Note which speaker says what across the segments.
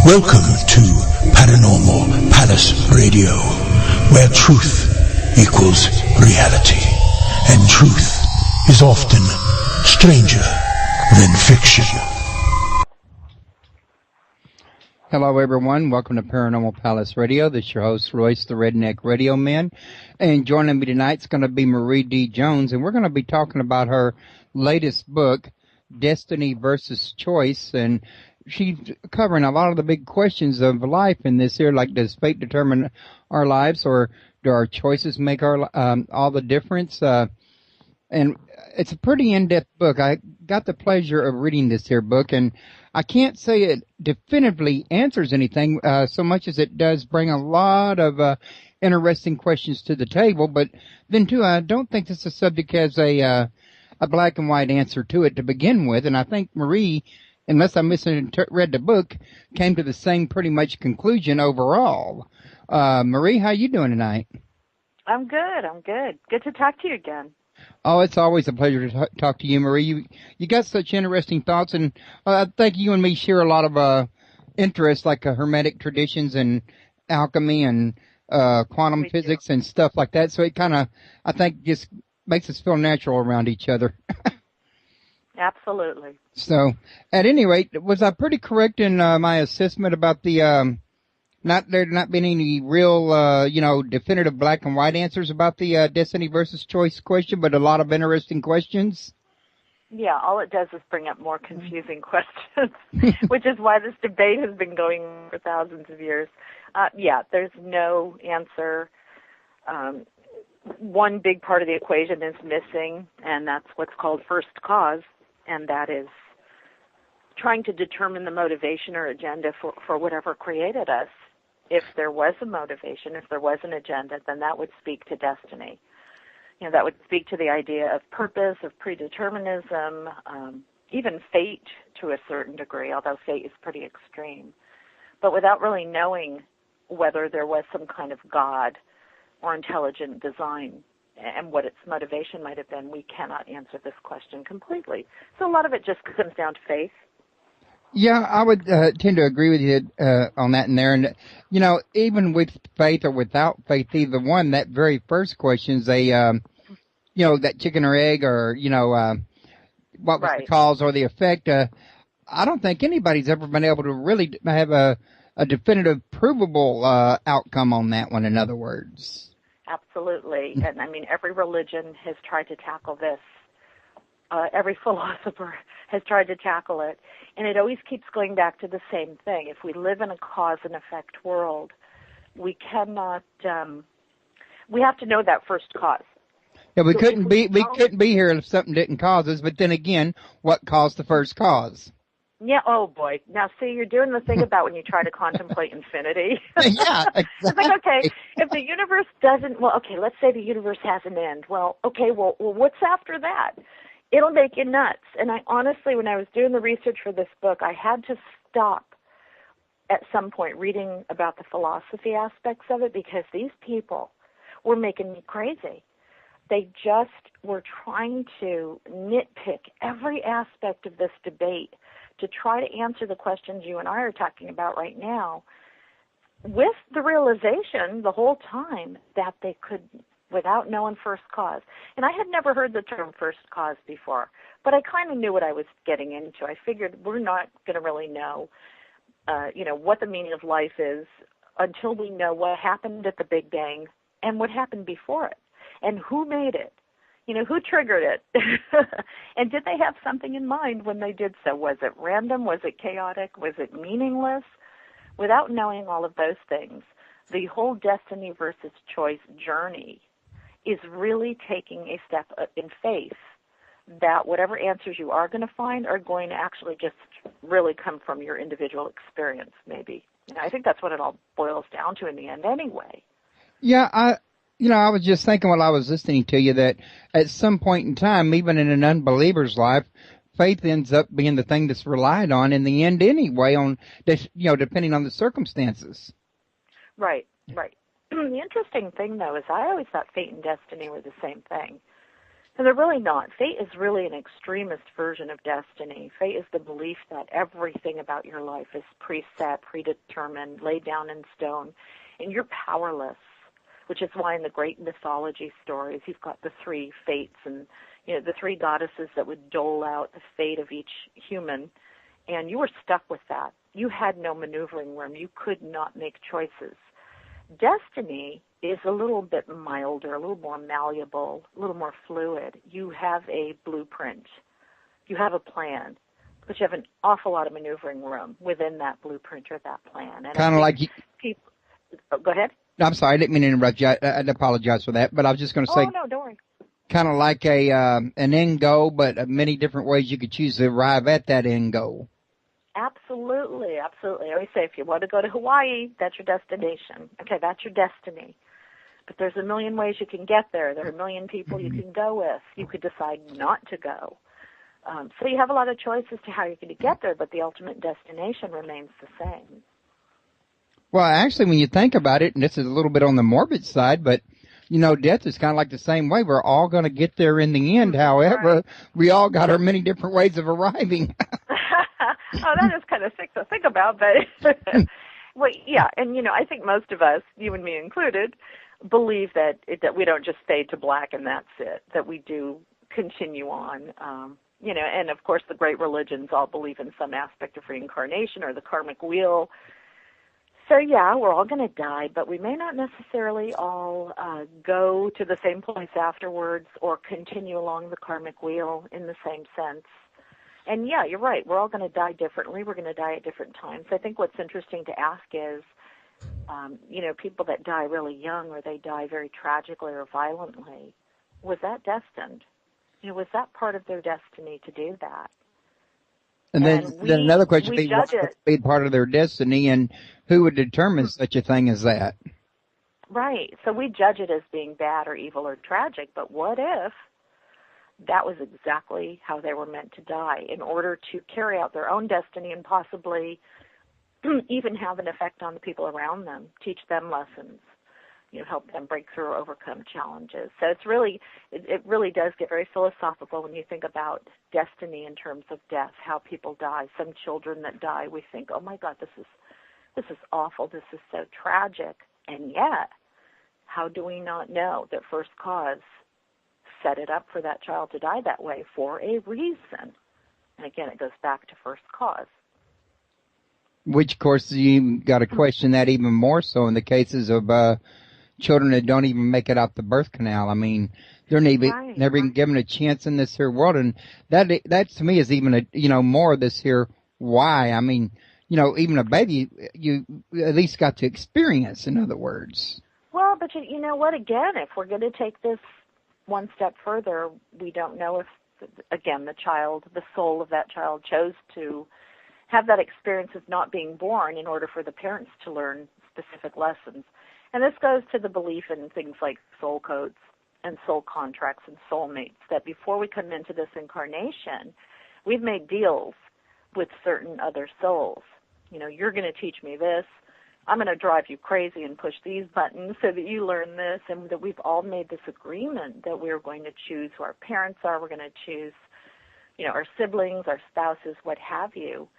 Speaker 1: Welcome to Paranormal Palace Radio, where truth equals reality, and truth is often stranger than fiction.
Speaker 2: Hello, everyone. Welcome to Paranormal Palace Radio. This is your host, Royce, the Redneck Radio Man. And joining me tonight is going to be Marie D. Jones, and we're going to be talking about her latest book, Destiny versus Choice. And she's covering a lot of the big questions of life in this here, like does fate determine our lives, or do our choices make our all the difference? And it's a pretty in-depth book. I got the pleasure of reading this here book, and I can't say it definitively answers anything so much as it does bring a lot of interesting questions to the table. But then, too, I don't think this subject has a black and white answer to it to begin with. And I think Marie, unless I misread the book, came to the same pretty much conclusion overall. Marie, how you doing tonight?
Speaker 3: I'm good. Good to talk to you again.
Speaker 2: Oh, it's always a pleasure to talk to you, Marie. You got such interesting thoughts, and I think you and me share a lot of interests, like Hermetic traditions and alchemy and quantum physics and stuff like that. So it kind of, I think, just makes us feel natural around each other.
Speaker 3: Absolutely.
Speaker 2: So, at any rate, was I pretty correct in my assessment about the not being any real, definitive black and white answers about the destiny versus choice question, but a lot of interesting questions?
Speaker 3: Yeah, all it does is bring up more confusing questions, which is why this debate has been going for thousands of years. There's no answer. One big part of the equation is missing, and that's what's called first cause, and that is trying to determine the motivation or agenda for whatever created us. If there was a motivation, if there was an agenda, then that would speak to destiny. You know, that would speak to the idea of purpose, of predeterminism, even fate to a certain degree, although fate is pretty extreme. But without really knowing whether there was some kind of God or intelligent design and what its motivation might have been, we cannot answer this question completely. So a lot of it just comes down to faith.
Speaker 2: Yeah, I would tend to agree with you on that and there. And, even with faith or without faith, either one, that very first question is that chicken or egg, or, what was
Speaker 3: right.
Speaker 2: the cause or the effect. I don't think anybody's ever been able to really have a definitive, provable outcome on that one, in other words.
Speaker 3: Absolutely. And, every religion has tried to tackle this. Every philosopher has tried to tackle it, and it always keeps going back to the same thing. If we live in a cause and effect world, we cannot. We have to know that first cause.
Speaker 2: Yeah, we couldn't be here if something didn't cause us. But then again, what caused the first cause?
Speaker 3: Yeah. Oh boy. Now see, you're doing the thing about when you try to contemplate infinity.
Speaker 2: Yeah. Exactly.
Speaker 3: It's like, okay, if the universe doesn't. Well, okay. Let's say the universe has an end. Well, okay. Well, what's after that? It'll make you nuts. And I honestly, when I was doing the research for this book, I had to stop at some point reading about the philosophy aspects of it, because these people were making me crazy. They just were trying to nitpick every aspect of this debate to try to answer the questions you and I are talking about right now, with the realization the whole time that they could, without knowing first cause. And I had never heard the term first cause before, but I kind of knew what I was getting into. I figured we're not going to really know, what the meaning of life is until we know what happened at the Big Bang and what happened before it, and who made it, who triggered it, and did they have something in mind when they did so? Was it random? Was it chaotic? Was it meaningless? Without knowing all of those things, the whole destiny versus choice journey is really taking a step in faith that whatever answers you are going to find are going to actually just really come from your individual experience, maybe. I think that's what it all boils down to in the end anyway.
Speaker 2: Yeah, I was just thinking while I was listening to you that at some point in time, even in an unbeliever's life, faith ends up being the thing that's relied on in the end anyway, depending on the circumstances.
Speaker 3: Right. The interesting thing, though, is I always thought fate and destiny were the same thing. And they're really not. Fate is really an extremist version of destiny. Fate is the belief that everything about your life is preset, predetermined, laid down in stone, and you're powerless, which is why in the great mythology stories you've got the three fates and the three goddesses that would dole out the fate of each human, and you were stuck with that. You had no maneuvering room. You could not make choices. Destiny is a little bit milder, a little more malleable, a little more fluid. You have a blueprint. You have a plan, but you have an awful lot of maneuvering room within that blueprint or that plan.
Speaker 2: Kind of like
Speaker 3: people. Oh, go ahead.
Speaker 2: I'm sorry, I didn't mean to interrupt you. I apologize for that, but I was just going to say.
Speaker 3: Oh, no, don't worry.
Speaker 2: Kind of like an end goal, but many different ways you could choose to arrive at that end goal.
Speaker 3: Absolutely, absolutely. I always say if you want to go to Hawaii, that's your destination. Okay, that's your destiny. But there's a million ways you can get there. There are a million people you can go with. You could decide not to go. So you have a lot of choices to how you're going to get there, but the ultimate destination remains the same.
Speaker 2: Well, actually, when you think about it, and this is a little bit on the morbid side, but death is kind of like the same way. We're all going to get there in the end. However,
Speaker 3: right.
Speaker 2: We all got our many different ways of arriving.
Speaker 3: Oh, that is kind of sick to think about, but well, yeah, and I think most of us, you and me included, believe that we don't just fade to black and that's it. That we do continue on. And of course, the great religions all believe in some aspect of reincarnation or the karmic wheel. So yeah, we're all going to die, but we may not necessarily all go to the same place afterwards or continue along the karmic wheel in the same sense. And yeah, you're right. We're all going to die differently. We're going to die at different times. I think what's interesting to ask is, people that die really young or they die very tragically or violently, was that destined? Was that part of their destiny to do that?
Speaker 2: And then another question would be, what would be part of their destiny, and who would determine such a thing as that?
Speaker 3: Right. So we judge it as being bad or evil or tragic, but what if that was exactly how they were meant to die in order to carry out their own destiny and possibly even have an effect on the people around them, teach them lessons, help them break through or overcome challenges. So it really does get very philosophical when you think about destiny in terms of death, how people die. Some children that die, we think, oh my God, this is awful, this is so tragic. And yet, how do we not know that first cause set it up for that child to die that way for a reason? And again, it goes back to first cause.
Speaker 2: Which, of course, you got to question that even more so in the cases of children that don't even make it out the birth canal. I mean, they're never even given a chance in this here world, and that to me is even more of this here why. I mean, even a baby, you at least got to experience. In other words.
Speaker 3: Well, but you know what? Again, if we're going to take this one step further, we don't know if, again, the soul of that child chose to have that experience of not being born in order for the parents to learn specific lessons. And this goes to the belief in things like soul codes and soul contracts and soulmates, that before we come into this incarnation, we've made deals with certain other souls. You're going to teach me this. I'm going to drive you crazy and push these buttons so that you learn this, and that we've all made this agreement that we're going to choose who our parents are. We're going to choose, our siblings, our spouses, what have you.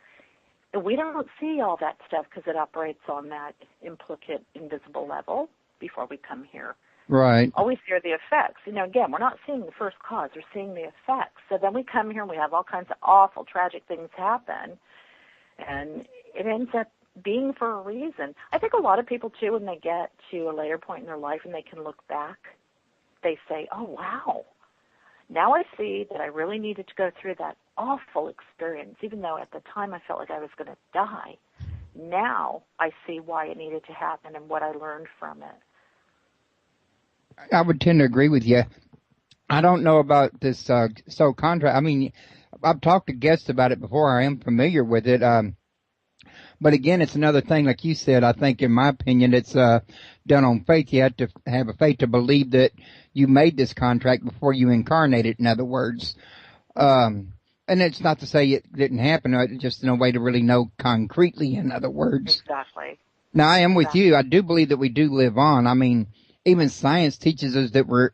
Speaker 3: And we don't see all that stuff because it operates on that implicit, invisible level before we come here.
Speaker 2: Right.
Speaker 3: All we see are the effects. Again, we're not seeing the first cause. We're seeing the effects. So then we come here and we have all kinds of awful, tragic things happen, and it ends up being for a reason. I think a lot of people, too, when they get to a later point in their life and they can look back, they say, oh, wow, now I see that I really needed to go through that awful experience, even though at the time I felt like I was going to die. Now I see why it needed to happen and what I learned from it.
Speaker 2: I would tend to agree with you. I don't know about this soul contract. I mean, I've talked to guests about it before. I am familiar with it. But again, it's another thing, like you said, I think in my opinion, it's done on faith. You have to have a faith to believe that you made this contract before you incarnated, in other words. And it's not to say it didn't happen, it's just no way to really know concretely, in other words.
Speaker 3: Exactly.
Speaker 2: Now, I am with you. I do believe that we do live on. I mean, even science teaches us that we're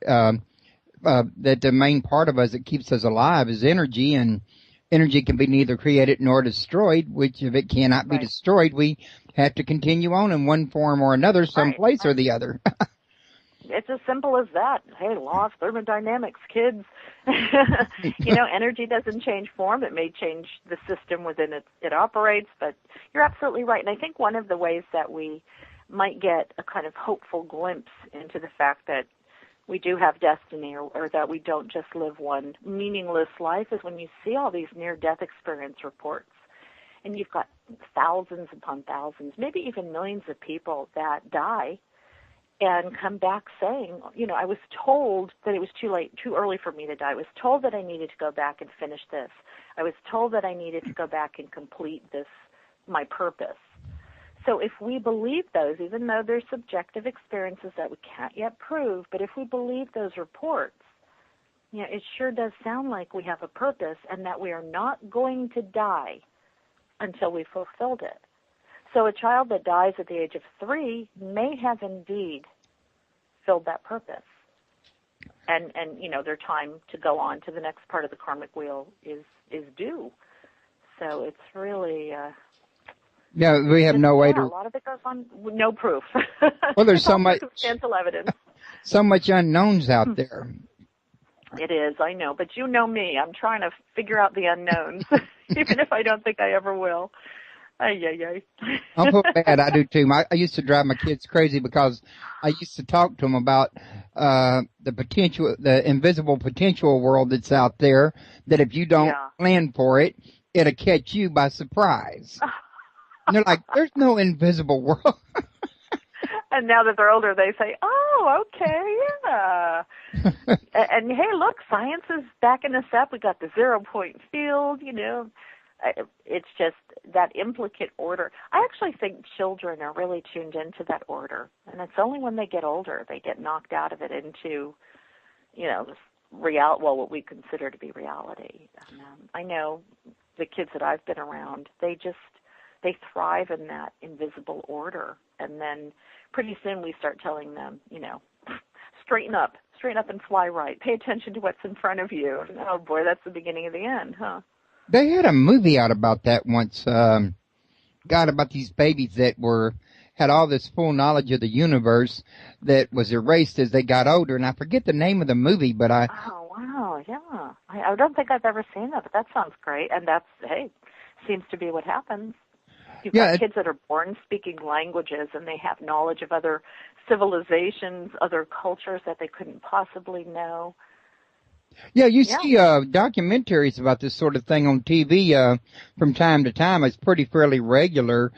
Speaker 2: that the main part of us that keeps us alive is energy, and energy can be neither created nor destroyed, which if it cannot be destroyed, we have to continue on in one form or another, someplace or the other.
Speaker 3: It's as simple as that. Hey, law of thermodynamics, kids. Energy doesn't change form. It may change the system within it operates, but you're absolutely right. And I think one of the ways that we might get a kind of hopeful glimpse into the fact that we do have destiny, or that we don't just live one meaningless life, is when you see all these near-death experience reports. And you've got thousands upon thousands, maybe even millions of people that die and come back saying, I was told that it was too early for me to die. I was told that I needed to go back and finish this. I was told that I needed to go back and complete this, my purpose. So if we believe those, even though they're subjective experiences that we can't yet prove, but if we believe those reports, it sure does sound like we have a purpose and that we are not going to die until we've fulfilled it. So a child that dies at the age of 3 may have indeed filled that purpose. And their time to go on to the next part of the karmic wheel is due. So it's really...
Speaker 2: we have no way to...
Speaker 3: A lot of it goes on with no proof.
Speaker 2: Well, there's so much...
Speaker 3: circumstantial evidence.
Speaker 2: So much unknowns out there.
Speaker 3: It is, I know. But you know me. I'm trying to figure out the unknowns, even if I don't think I ever will. I feel
Speaker 2: bad. I do too. I used to drive my kids crazy because I used to talk to them about the invisible potential world that's out there, that if you don't plan for it, it'll catch you by surprise. And they're like, there's no invisible world.
Speaker 3: And now that they're older, they say, oh, okay, yeah. And hey, look, science is backing us up. We got the 0-point field, It's just that implicate order. I actually think children are really tuned into that order. And it's only when they get older they get knocked out of it into, what we consider to be reality. And, I know the kids that I've been around, they thrive in that invisible order. And then pretty soon we start telling them, straighten up and fly right. Pay attention to what's in front of you. And, oh boy, that's the beginning of the end, huh?
Speaker 2: They had a movie out about that once, about these babies that had all this full knowledge of the universe that was erased as they got older. And I forget the name of the movie, but
Speaker 3: Oh, wow, yeah. I don't think I've ever seen that, but that sounds great. And seems to be what happens. You've got kids that are born speaking languages, and they have knowledge of other civilizations, other cultures that they couldn't possibly know.
Speaker 2: Yeah, you see documentaries about this sort of thing on TV from time to time. It's fairly regular.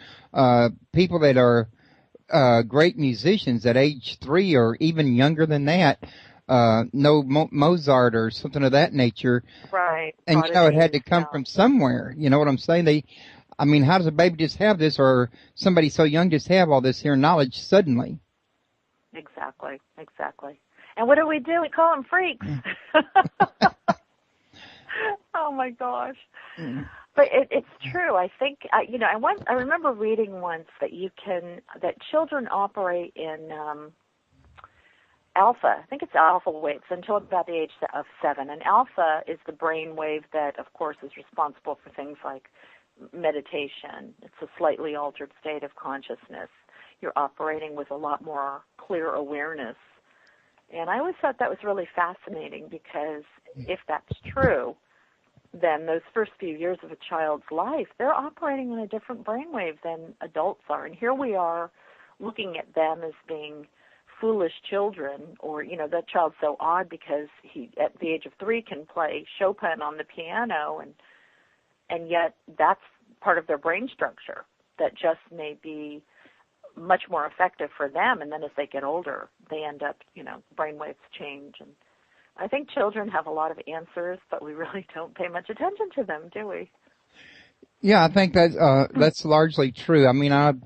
Speaker 2: People that are great musicians at age 3 or even younger than that know Mozart or something of that nature.
Speaker 3: Right.
Speaker 2: And it had to come from somewhere. You know what I'm saying? How does a baby just have this, or somebody so young just have all this here knowledge suddenly?
Speaker 3: Exactly. And what do? We call them freaks. Oh my gosh. But it's true. I think, I remember reading once that children operate in alpha. I think it's alpha waves until about the age of 7. And alpha is the brain wave that, of course, is responsible for things like meditation. It's a slightly altered state of consciousness. You're operating with a lot more clear awareness. And I always thought that was really fascinating, because if that's true, then those first few years of a child's life, they're operating in a different brainwave than adults are. And here we are looking at them as being foolish children, or, that child's so odd because he, at the age of 3, can play Chopin on the piano, and yet that's part of their brain structure that just may be much more effective for them. And then as they get older, they end up, brainwaves change. And I think children have a lot of answers, but we really don't pay much attention to them, do we?
Speaker 2: Yeah, I think that's largely true. I've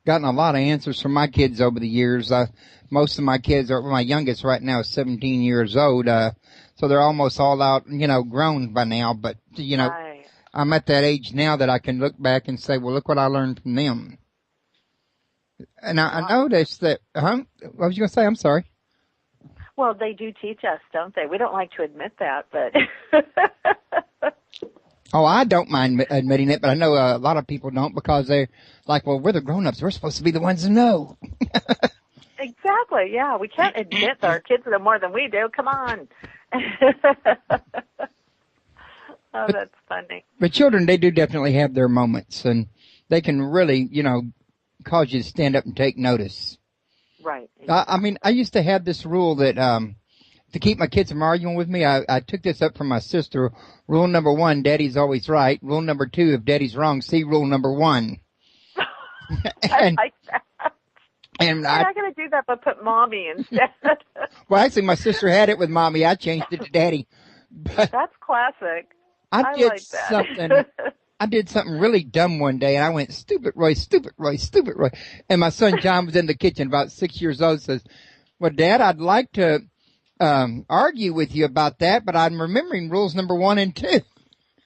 Speaker 2: gotten a lot of answers from my kids over the years. Most of my kids my youngest right now is 17 years old. So they're almost all out, grown by now. But,
Speaker 3: Right.
Speaker 2: I'm at that age now that I can look back and say, well, look what I learned from them. And I noticed that, what was you going to say? I'm sorry.
Speaker 3: Well, they do teach us, don't they? We don't like to admit that, but...
Speaker 2: Oh, I don't mind admitting it, but I know a lot of people don't because they're like, well, we're the grown-ups. We're supposed to be the ones who know.
Speaker 3: Exactly, yeah. We can't admit that our kids know more than we do. Come on. Oh, that's funny.
Speaker 2: But children, they do definitely have their moments, and they can really, cause you to stand up and take notice.
Speaker 3: Right. Exactly.
Speaker 2: I mean, I used to have this rule that to keep my kids from arguing with me, I took this up from my sister. Rule number 1, Daddy's always right. Rule number 2, if Daddy's wrong, see rule number 1.
Speaker 3: I like that.
Speaker 2: And
Speaker 3: I'm not going to do that, but put Mommy instead.
Speaker 2: Well, actually, my sister had it with Mommy. I changed it to Daddy. But
Speaker 3: that's classic.
Speaker 2: I did something really dumb one day, and I went, stupid Roy, stupid Roy, stupid Roy. And my son John was in the kitchen, about 6 years old, says, well, Dad, I'd like to argue with you about that, but I'm remembering rules number 1 and 2.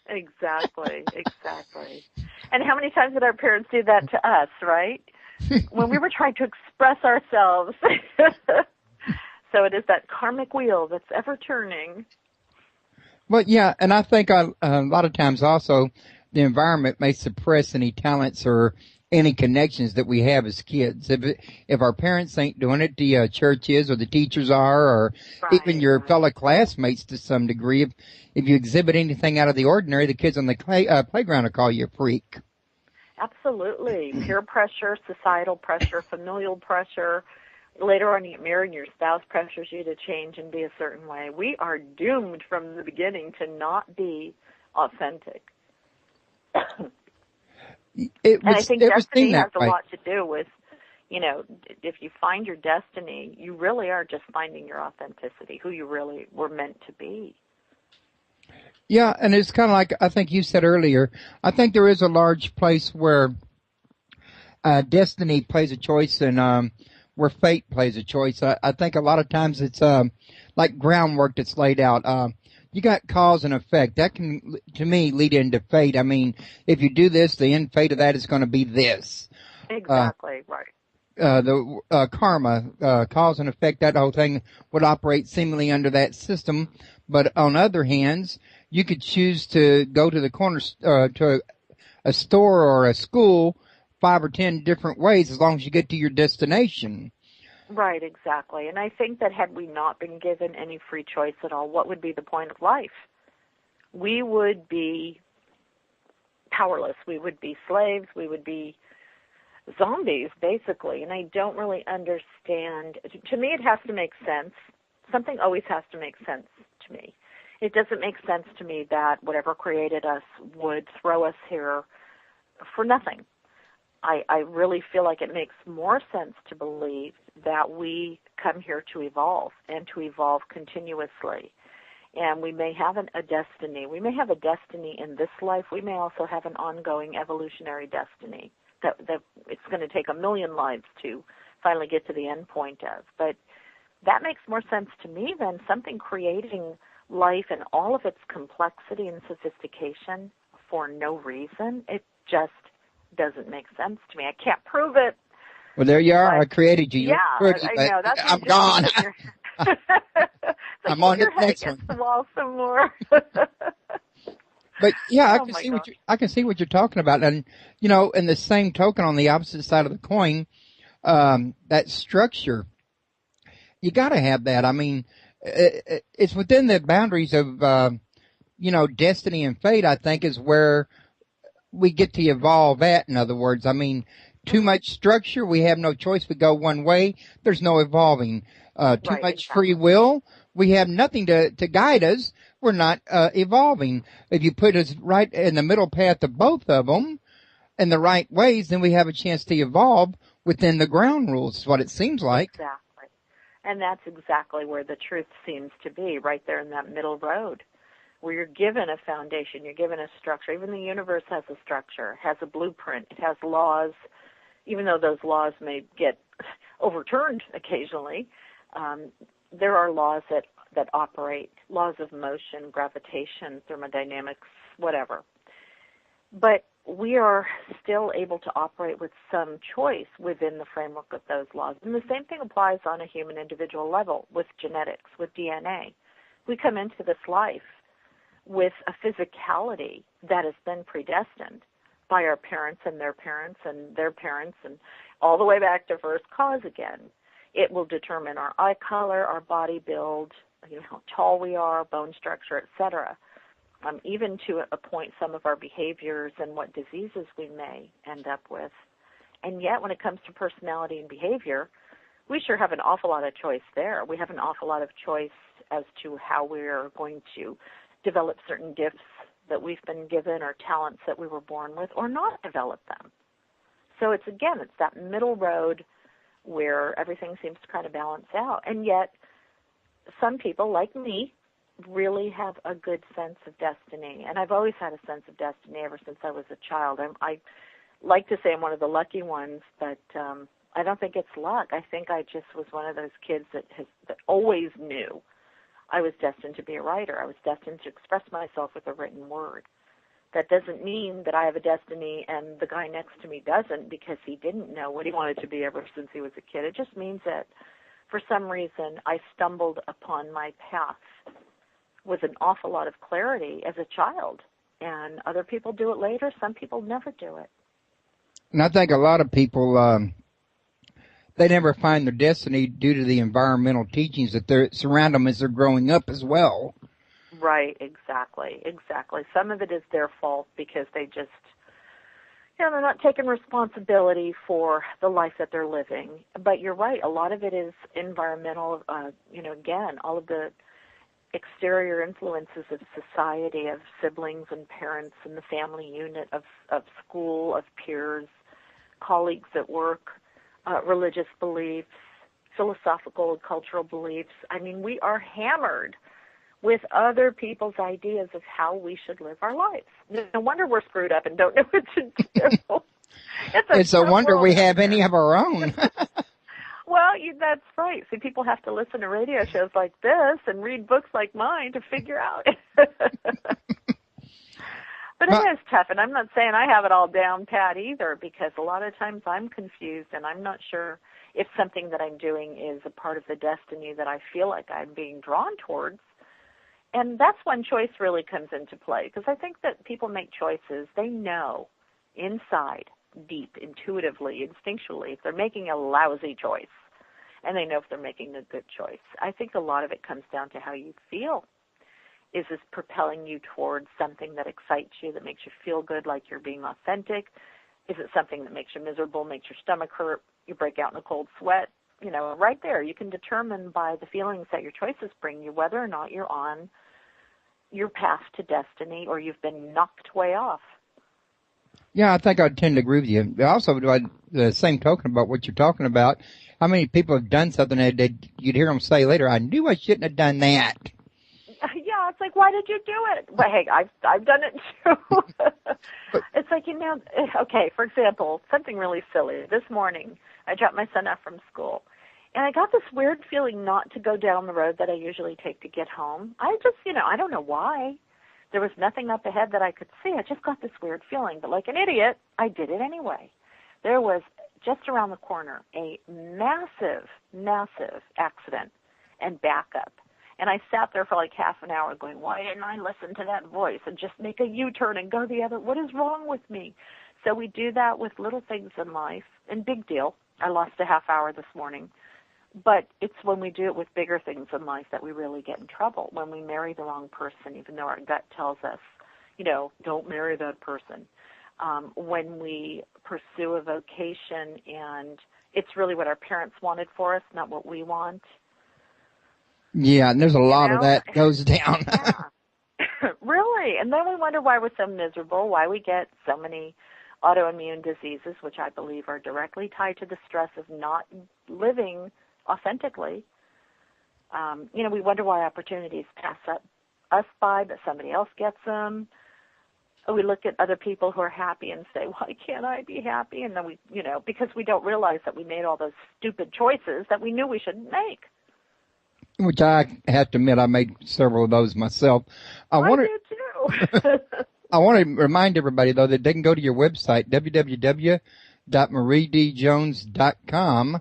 Speaker 3: Exactly. And how many times did our parents do that to us, right? When we were trying to express ourselves. So it is that karmic wheel that's ever turning.
Speaker 2: Well, yeah, and I think a lot of times also the environment may suppress any talents or any connections that we have as kids. If our parents ain't doing it, the church is, or the teachers are, or even your fellow classmates to some degree. If you exhibit anything out of the ordinary, the kids on the playground will call you a freak.
Speaker 3: Absolutely. Peer pressure, societal pressure, familial pressure. Later on, you get married and your spouse pressures you to change and be a certain way. We are doomed from the beginning to not be authentic. And I think destiny has a lot to do with, if you find your destiny, you really are just finding your authenticity, who you really were meant to be.
Speaker 2: Yeah, and it's kind of like I think you said earlier, I think there is a large place where destiny plays a choice and where fate plays a choice. I think a lot of times it's like groundwork that's laid out. You got cause and effect. That can, to me, lead into fate. I mean, if you do this, the end fate of that is going to be this.
Speaker 3: Exactly, right.
Speaker 2: The karma, cause and effect, that whole thing would operate seemingly under that system. But on other hands, you could choose to go to the corner, to a store or a school 5 or 10 different ways as long as you get to your destination.
Speaker 3: Right, exactly. And I think that had we not been given any free choice at all, what would be the point of life? We would be powerless. We would be slaves. We would be zombies, basically. And I don't really understand. To me, it has to make sense. Something always has to make sense to me. It doesn't make sense to me that whatever created us would throw us here for nothing. I really feel like it makes more sense to believe that we come here to evolve and to evolve continuously. And we may have a destiny. We may have a destiny in this life. We may also have an ongoing evolutionary destiny that it's going to take 1,000,000 lives to finally get to the end point of. But that makes more sense to me than something creating life in all of its complexity and sophistication for no reason. It just doesn't make sense to me. I can't prove it.
Speaker 2: Well, there you are. I created you.
Speaker 3: Yeah, I know. That's
Speaker 2: I'm gone. I'm on the next one.
Speaker 3: The wall some more.
Speaker 2: But yeah, I can see what you're talking about, and in the same token, on the opposite side of the coin, that structure, you got to have that. I mean, it's within the boundaries of destiny and fate. I think is where we get to evolve at. In other words, I mean, too much structure, we have no choice. We go one way. There's no evolving. Too much free will, we have nothing to guide us. We're not evolving. If you put us right in the middle path of both of them in the right ways, then we have a chance to evolve within the ground rules, is what it seems like.
Speaker 3: Exactly. And that's exactly where the truth seems to be, right there in that middle road, where you're given a foundation, you're given a structure. Even the universe has a structure, has a blueprint, it has laws, even though those laws may get overturned occasionally. There are laws that operate, laws of motion, gravitation, thermodynamics, whatever. But we are still able to operate with some choice within the framework of those laws. And the same thing applies on a human individual level with genetics, with DNA. We come into this life with a physicality that has been predestined by our parents and their parents and their parents and all the way back to first cause again. It will determine our eye color, our body build, how tall we are, bone structure, etc. Even to a point, some of our behaviors and what diseases we may end up with. And yet, when it comes to personality and behavior, we sure have an awful lot of choice there. We have an awful lot of choice as to how we're going to develop certain gifts that we've been given or talents that we were born with, or not develop them. So it's that middle road where everything seems to kind of balance out. And yet, some people, like me, really have a good sense of destiny. And I've always had a sense of destiny ever since I was a child. I like to say I'm one of the lucky ones, but I don't think it's luck. I think I just was one of those kids that always knew I was destined to be a writer. I was destined to express myself with a written word. That doesn't mean that I have a destiny and the guy next to me doesn't, because he didn't know what he wanted to be ever since he was a kid. It just means that for some reason I stumbled upon my path with an awful lot of clarity as a child. And other people do it later. Some people never do it.
Speaker 2: And I think a lot of people, they never find their destiny due to the environmental teachings that surround them as they're growing up as well.
Speaker 3: Right, exactly. Some of it is their fault because they just, they're not taking responsibility for the life that they're living. But you're right, a lot of it is environmental, again, all of the exterior influences of society, of siblings and parents and the family unit, of school, of peers, colleagues at work, religious beliefs, philosophical and cultural beliefs. I mean, we are hammered with other people's ideas of how we should live our lives. No wonder we're screwed up and don't know what to do.
Speaker 2: It's a wonder we have any of our own.
Speaker 3: Well, that's right. See, people have to listen to radio shows like this and read books like mine to figure out. But it is tough, and I'm not saying I have it all down pat either, because a lot of times I'm confused and I'm not sure if something that I'm doing is a part of the destiny that I feel like I'm being drawn towards. And that's when choice really comes into play, because I think that people make choices. They know inside, deep, intuitively, instinctually, if they're making a lousy choice, and they know if they're making a good choice. I think a lot of it comes down to how you feel. Is this propelling you towards something that excites you, that makes you feel good, like you're being authentic? Is it something that makes you miserable, makes your stomach hurt, you break out in a cold sweat? Right there, you can determine by the feelings that your choices bring you whether or not you're on your path to destiny or you've been knocked way off.
Speaker 2: Yeah, I think I tend to agree with you. Also, the same token about what you're talking about, how many people have done something that you'd hear them say later, I knew I shouldn't have done that.
Speaker 3: Yeah, it's like, why did you do it? But hey, I've done it too. It's like, okay, for example, something really silly. This morning, I dropped my son off from school, and I got this weird feeling not to go down the road that I usually take to get home. I just, I don't know why. There was nothing up ahead that I could see. I just got this weird feeling. But like an idiot, I did it anyway. There was, just around the corner, a massive, massive accident and backup. And I sat there for like half an hour going, why didn't I listen to that voice and just make a U-turn and go the other? What is wrong with me? So we do that with little things in life. And big deal. I lost a half hour this morning. But it's when we do it with bigger things in life that we really get in trouble. When we marry the wrong person, even though our gut tells us, don't marry that person. When we pursue a vocation and it's really what our parents wanted for us, not what we want.
Speaker 2: Yeah, and there's a lot of that goes down.
Speaker 3: Yeah. Really. And then we wonder why we're so miserable, why we get so many autoimmune diseases, which I believe are directly tied to the stress of not living authentically. We wonder why opportunities pass us by, but somebody else gets them. We look at other people who are happy and say, why can't I be happy? And then we, because we don't realize that we made all those stupid choices that we knew we shouldn't make.
Speaker 2: Which I have to admit, I made several of those myself.
Speaker 3: I did too.
Speaker 2: I want to remind everybody, though, that they can go to your website, www.mariedjones.com,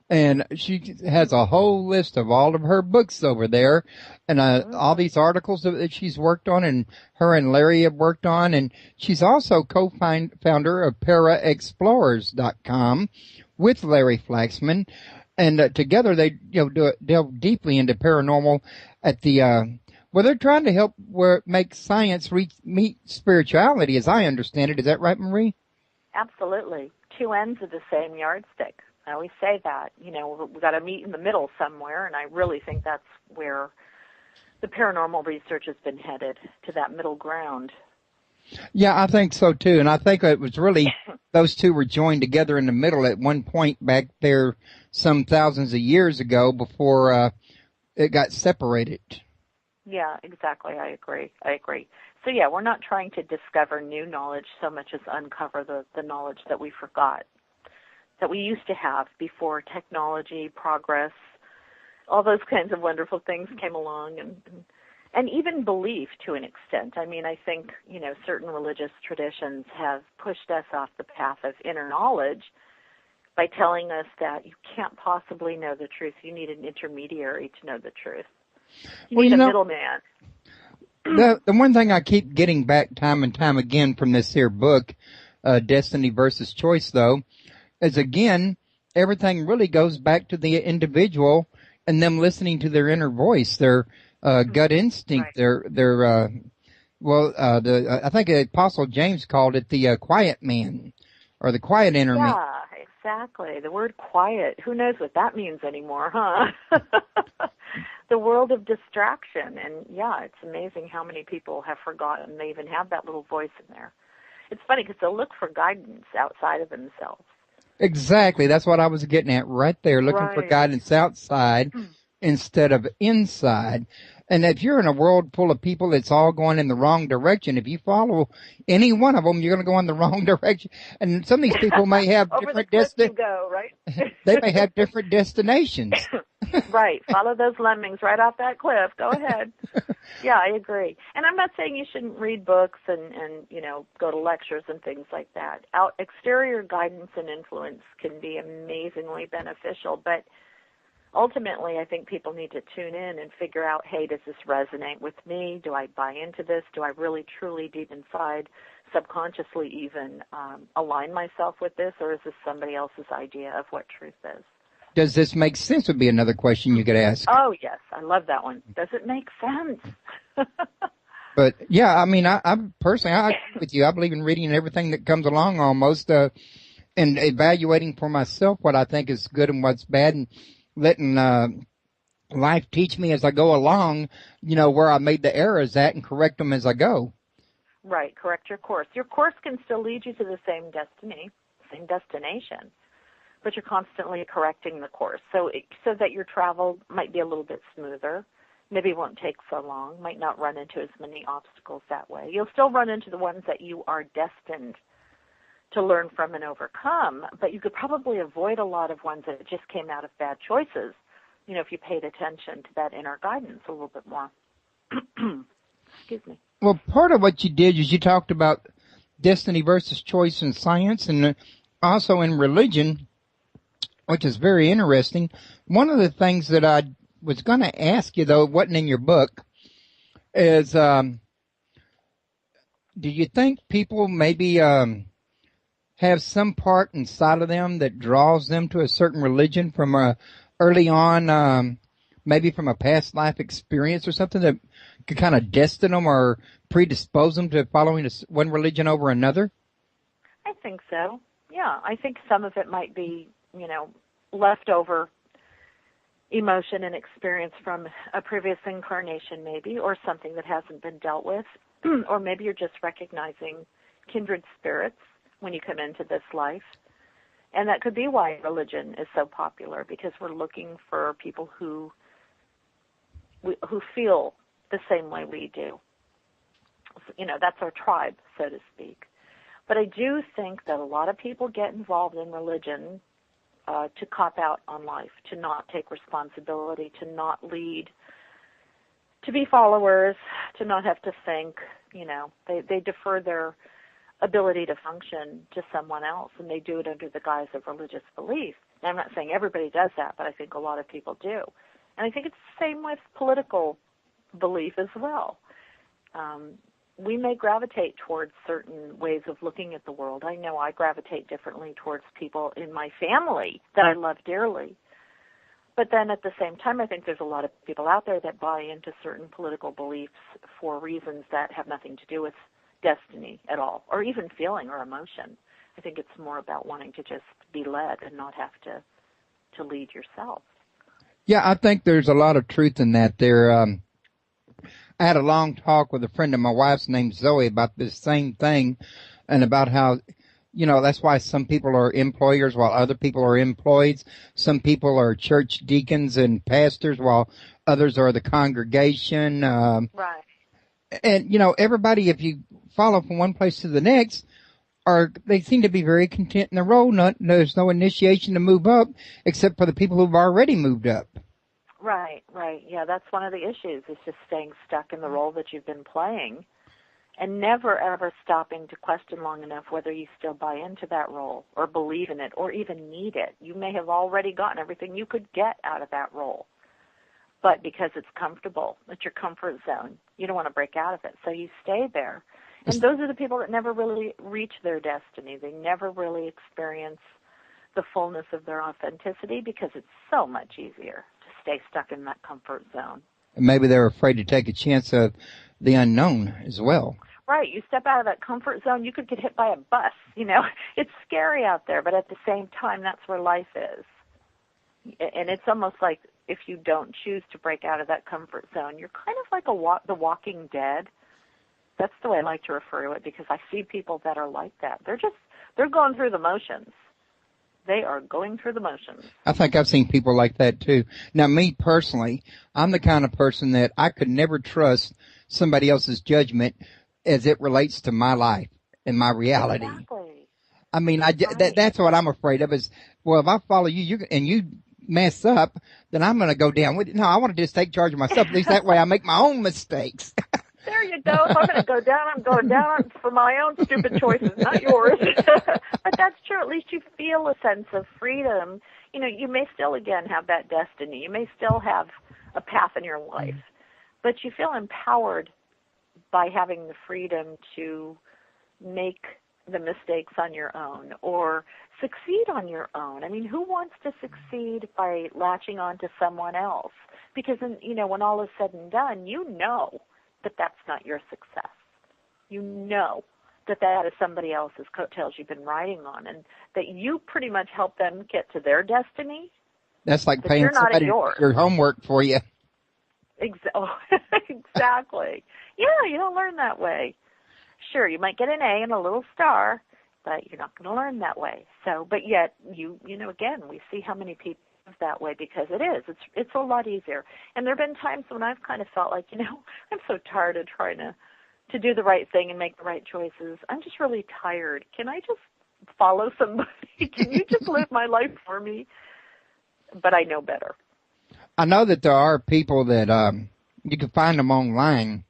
Speaker 2: and she has a whole list of all of her books over there, and all these articles that she's worked on, and her and Larry have worked on, and she's also co-founder of paraexplorers.com with Larry Flaxman, and together they delve deeply into paranormal at the well, they're trying to help make science meet spirituality, as I understand it. Is that right, Marie?
Speaker 3: Absolutely. Two ends of the same yardstick. I always say that. We've got to meet in the middle somewhere, and I really think that's where the paranormal research has been headed, to that middle ground.
Speaker 2: Yeah, I think so, too. And I think it was really those two were joined together in the middle at one point back there some thousands of years ago before it got separated.
Speaker 3: Yeah, exactly. I agree. So, yeah, we're not trying to discover new knowledge so much as uncover the knowledge that we forgot, that we used to have before technology, progress, all those kinds of wonderful things came along, and even belief to an extent. I mean, I think, certain religious traditions have pushed us off the path of inner knowledge by telling us that you can't possibly know the truth. You need an intermediary to know the truth. You need a middleman.
Speaker 2: The one thing I keep getting back time and time again from this here book, Destiny versus Choice, though, is again, everything really goes back to the individual and them listening to their inner voice, their gut instinct, right. I think the Apostle James called it the quiet man, or the quiet inner man.
Speaker 3: Yeah, exactly. The word quiet, who knows what that means anymore, huh? The world of distraction. And, yeah, it's amazing how many people have forgotten they even have that little voice in there. It's funny because they'll look for guidance outside of themselves.
Speaker 2: Exactly. That's what I was getting at right there, looking for guidance outside instead of inside. And if you're in a world full of people that's all going in the wrong direction, if you follow any one of them, you're going to go in the wrong direction. And some of these people may have different destinations.
Speaker 3: Right?
Speaker 2: They may have different destinations.
Speaker 3: Right. Follow those lemmings right off that cliff. Go ahead. Yeah, I agree. And I'm not saying you shouldn't read books and go to lectures and things like that. Exterior guidance and influence can be amazingly beneficial, but ultimately, I think people need to tune in and figure out, hey, does this resonate with me? Do I buy into this? Do I really, truly, deep inside, subconsciously even align myself with this, or is this somebody else's idea of what truth is?
Speaker 2: Does this make sense would be another question you could ask.
Speaker 3: Oh, yes. I love that one. Does it make sense?
Speaker 2: But, yeah, I mean, I personally, I agree with you. I believe in reading everything that comes along almost and evaluating for myself what I think is good and what's bad, and letting life teach me as I go along, where I made the errors at, and correct them as I go.
Speaker 3: Right, correct your course. Your course can still lead you to the same destination, but you're constantly correcting the course so that your travel might be a little bit smoother. Maybe it won't take so long, might not run into as many obstacles that way. You'll still run into the ones that you are destined to learn from and overcome, but you could probably avoid a lot of ones that just came out of bad choices, if you paid attention to that inner guidance a little bit more. Excuse me.
Speaker 2: Well, part of what you did is you talked about destiny versus choice in science and also in religion, which is very interesting. One of the things that I was going to ask you, though, it wasn't in your book, is do you think people maybe have some part inside of them that draws them to a certain religion from early on, maybe from a past life experience or something that could kind of destine them or predispose them to following one religion over another?
Speaker 3: I think so. Yeah, I think some of it might be, leftover emotion and experience from a previous incarnation maybe, or something that hasn't been dealt with, or maybe you're just recognizing kindred spirits when you come into this life. And that could be why religion is so popular, because we're looking for people who feel the same way we do. That's our tribe, so to speak. But I do think that a lot of people get involved in religion to cop out on life, to not take responsibility, to not lead, to be followers, to not have to think, They defer their ability to function to someone else, and they do it under the guise of religious belief. Now, I'm not saying everybody does that, but I think a lot of people do. And I think it's the same with political belief as well. We may gravitate towards certain ways of looking at the world. I know I gravitate differently towards people in my family that I love dearly. But then at the same time, I think there's a lot of people out there that buy into certain political beliefs for reasons that have nothing to do with destiny at all, or even feeling or emotion. I think it's more about wanting to just be led and not have to lead yourself.
Speaker 2: Yeah, I think there's a lot of truth in that. I had a long talk with a friend of my wife's named Zoe about this same thing, and about how, that's why some people are employers while other people are employees. Some people are church deacons and pastors while others are the congregation.
Speaker 3: Right.
Speaker 2: And, everybody, if you follow from one place to the next, they seem to be very content in their role. There's no initiation to move up except for the people who've already moved up.
Speaker 3: Right. Yeah, that's one of the issues, is just staying stuck in the role that you've been playing and never, ever stopping to question long enough whether you still buy into that role or believe in it or even need it. You may have already gotten everything you could get out of that role, but because it's comfortable, it's your comfort zone, you don't want to break out of it, so you stay there. And those are the people that never really reach their destiny. They never really experience the fullness of their authenticity because it's so much easier to stay stuck in that comfort zone.
Speaker 2: And maybe they're afraid to take a chance of the unknown as well.
Speaker 3: Right. You step out of that comfort zone, you could get hit by a bus. It's scary out there, but at the same time, that's where life is. And it's almost like if you don't choose to break out of that comfort zone, you're kind of like the Walking Dead. That's the way I like to refer to it, because I see people that are like that. They're going through the motions. They are going through the motions.
Speaker 2: I think I've seen people like that too. Now, me personally, I'm the kind of person that I could never trust somebody else's judgment as it relates to my life and my reality.
Speaker 3: Exactly.
Speaker 2: I mean, that's what I'm afraid of is, well, if I follow you and you mess up, then I'm going to go down with it. No, I want to just take charge of myself. At least that way I make my own mistakes.
Speaker 3: There you go. If I'm going to go down, I'm going down for my own stupid choices, not yours. But that's true. At least you feel a sense of freedom. You may still, again, have that destiny. You may still have a path in your life. But you feel empowered by having the freedom to make the mistakes on your own or succeed on your own. I mean, who wants to succeed by latching on to someone else? Because, when all is said and done, that that's not your success. That is somebody else's coattails you've been riding on, and that you pretty much help them get to their destiny.
Speaker 2: That's like paying somebody your homework for you.
Speaker 3: Exactly. Yeah, you don't learn that way. Sure, you might get an A and a little star, but you're not going to learn that way. So, but yet, again, we see how many people that way because it's a lot easier. And there have been times when I've kind of felt like, I'm so tired of trying to do the right thing and make the right choices. I'm just really tired. Can I just follow somebody? Can you just live my life for me? But I know better.
Speaker 2: I know that there are people that you can find them online.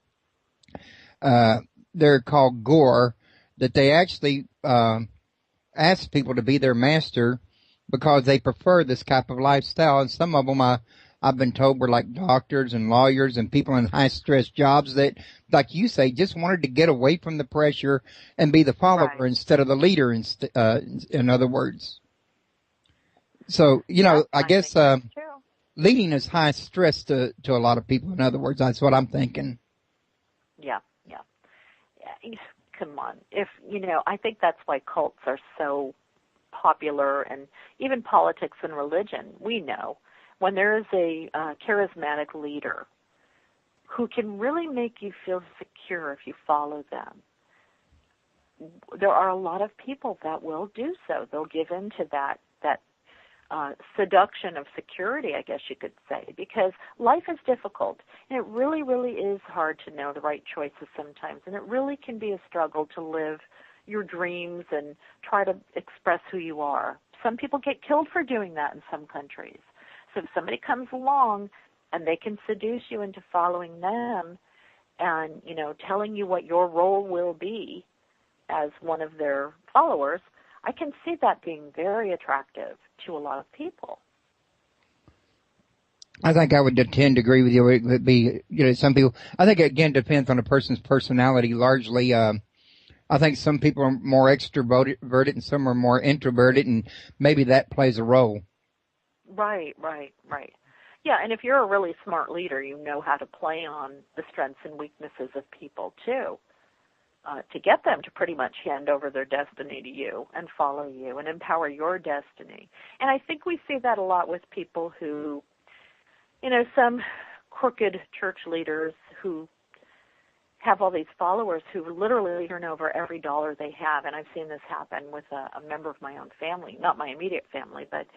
Speaker 2: They're called Gore, that they actually ask people to be their master because they prefer this type of lifestyle. And some of them, I've been told, were like doctors and lawyers and people in high-stress jobs that, like you say, just wanted to get away from the pressure and be the follower instead of the leader, in other words. So, I guess leading is high stress to a lot of people. In other words, that's what I'm thinking. Yeah.
Speaker 3: Come on. I think that's why cults are so popular, and even politics and religion. We know when there is a charismatic leader who can really make you feel secure if you follow them, there are a lot of people that will do so. They'll give in to that seduction of security, I guess you could say, because life is difficult, and it really, really is hard to know the right choices sometimes, and it really can be a struggle to live your dreams and try to express who you are. Some people get killed for doing that in some countries. So if somebody comes along and they can seduce you into following them, and, telling you what your role will be as one of their followers, I can see that being very attractive to a lot of people.
Speaker 2: I think I would tend to agree with you. It would be, some people, I think it again depends on a person's personality largely. I think some people are more extroverted and some are more introverted, and maybe that plays a role.
Speaker 3: Right. Yeah, and if you're a really smart leader, you know how to play on the strengths and weaknesses of people too, to get them to pretty much hand over their destiny to you and follow you and empower your destiny. And I think we see that a lot with people who, some crooked church leaders who have all these followers who literally turn over every dollar they have. And I've seen this happen with a member of my own family, not my immediate family, but,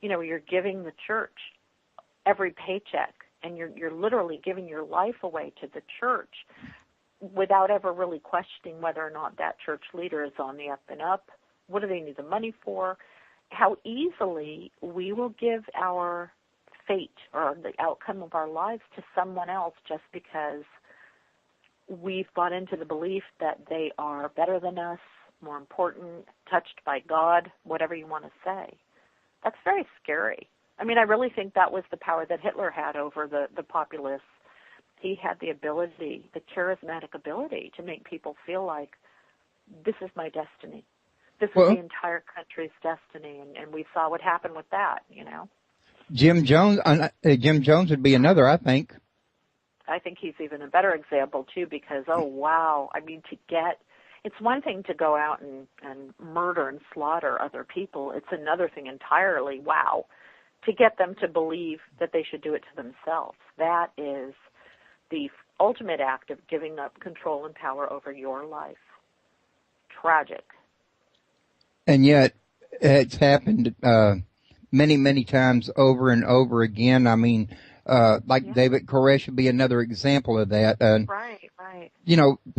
Speaker 3: you're giving the church every paycheck, and you're literally giving your life away to the church without ever really questioning whether or not that church leader is on the up and up. What do they need the money for? How easily we will give our fate or the outcome of our lives to someone else just because we've bought into the belief that they are better than us, more important, touched by God, whatever you want to say. That's very scary. I mean, I really think that was the power that Hitler had over the populace. He had the ability, the charismatic ability to make people feel like this is my destiny. This is the entire country's destiny, and we saw what happened with that,
Speaker 2: Jim Jones would be another, I think.
Speaker 3: I think he's even a better example, too, because, oh, wow, I mean, it's one thing to go out and murder and slaughter other people. It's another thing entirely, wow, to get them to believe that they should do it to themselves. That is the ultimate act of giving up control and power over your life. Tragic.
Speaker 2: And yet, it's happened many, many times over and over again. I mean, David Koresh would be another example of that.
Speaker 3: Right.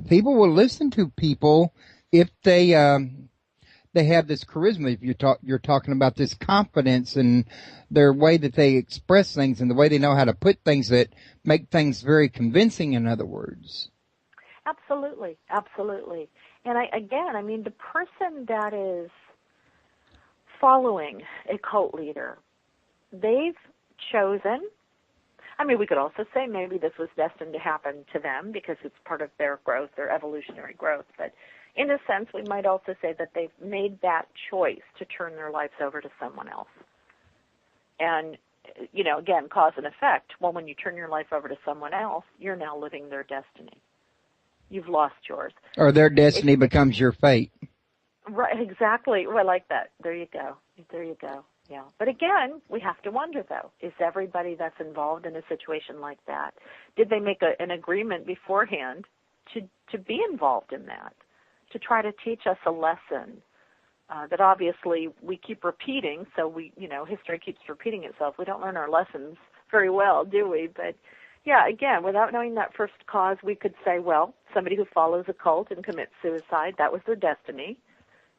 Speaker 2: People will listen to people if they have this charisma. If you're talking about this confidence and their way that they express things and the way they know how to put things that make things very convincing, in other words.
Speaker 3: Absolutely. And I mean, the person that is following a cult leader, they've chosen, I mean, we could also say maybe this was destined to happen to them because it's part of their growth, their evolutionary growth. But in a sense, we might also say that they've made that choice to turn their lives over to someone else. And, again, cause and effect. Well, when you turn your life over to someone else, you're now living their destiny. You've lost yours.
Speaker 2: Or their destiny becomes your fate.
Speaker 3: Right, exactly. Well, I like that. There you go. Yeah. But again, we have to wonder, though, is everybody that's involved in a situation like that, did they make an agreement beforehand to be involved in that, to try to teach us a lesson that obviously we keep repeating, so history keeps repeating itself. We don't learn our lessons very well, do we? But, yeah, again, without knowing that first cause, we could say, well, somebody who follows a cult and commits suicide, that was their destiny.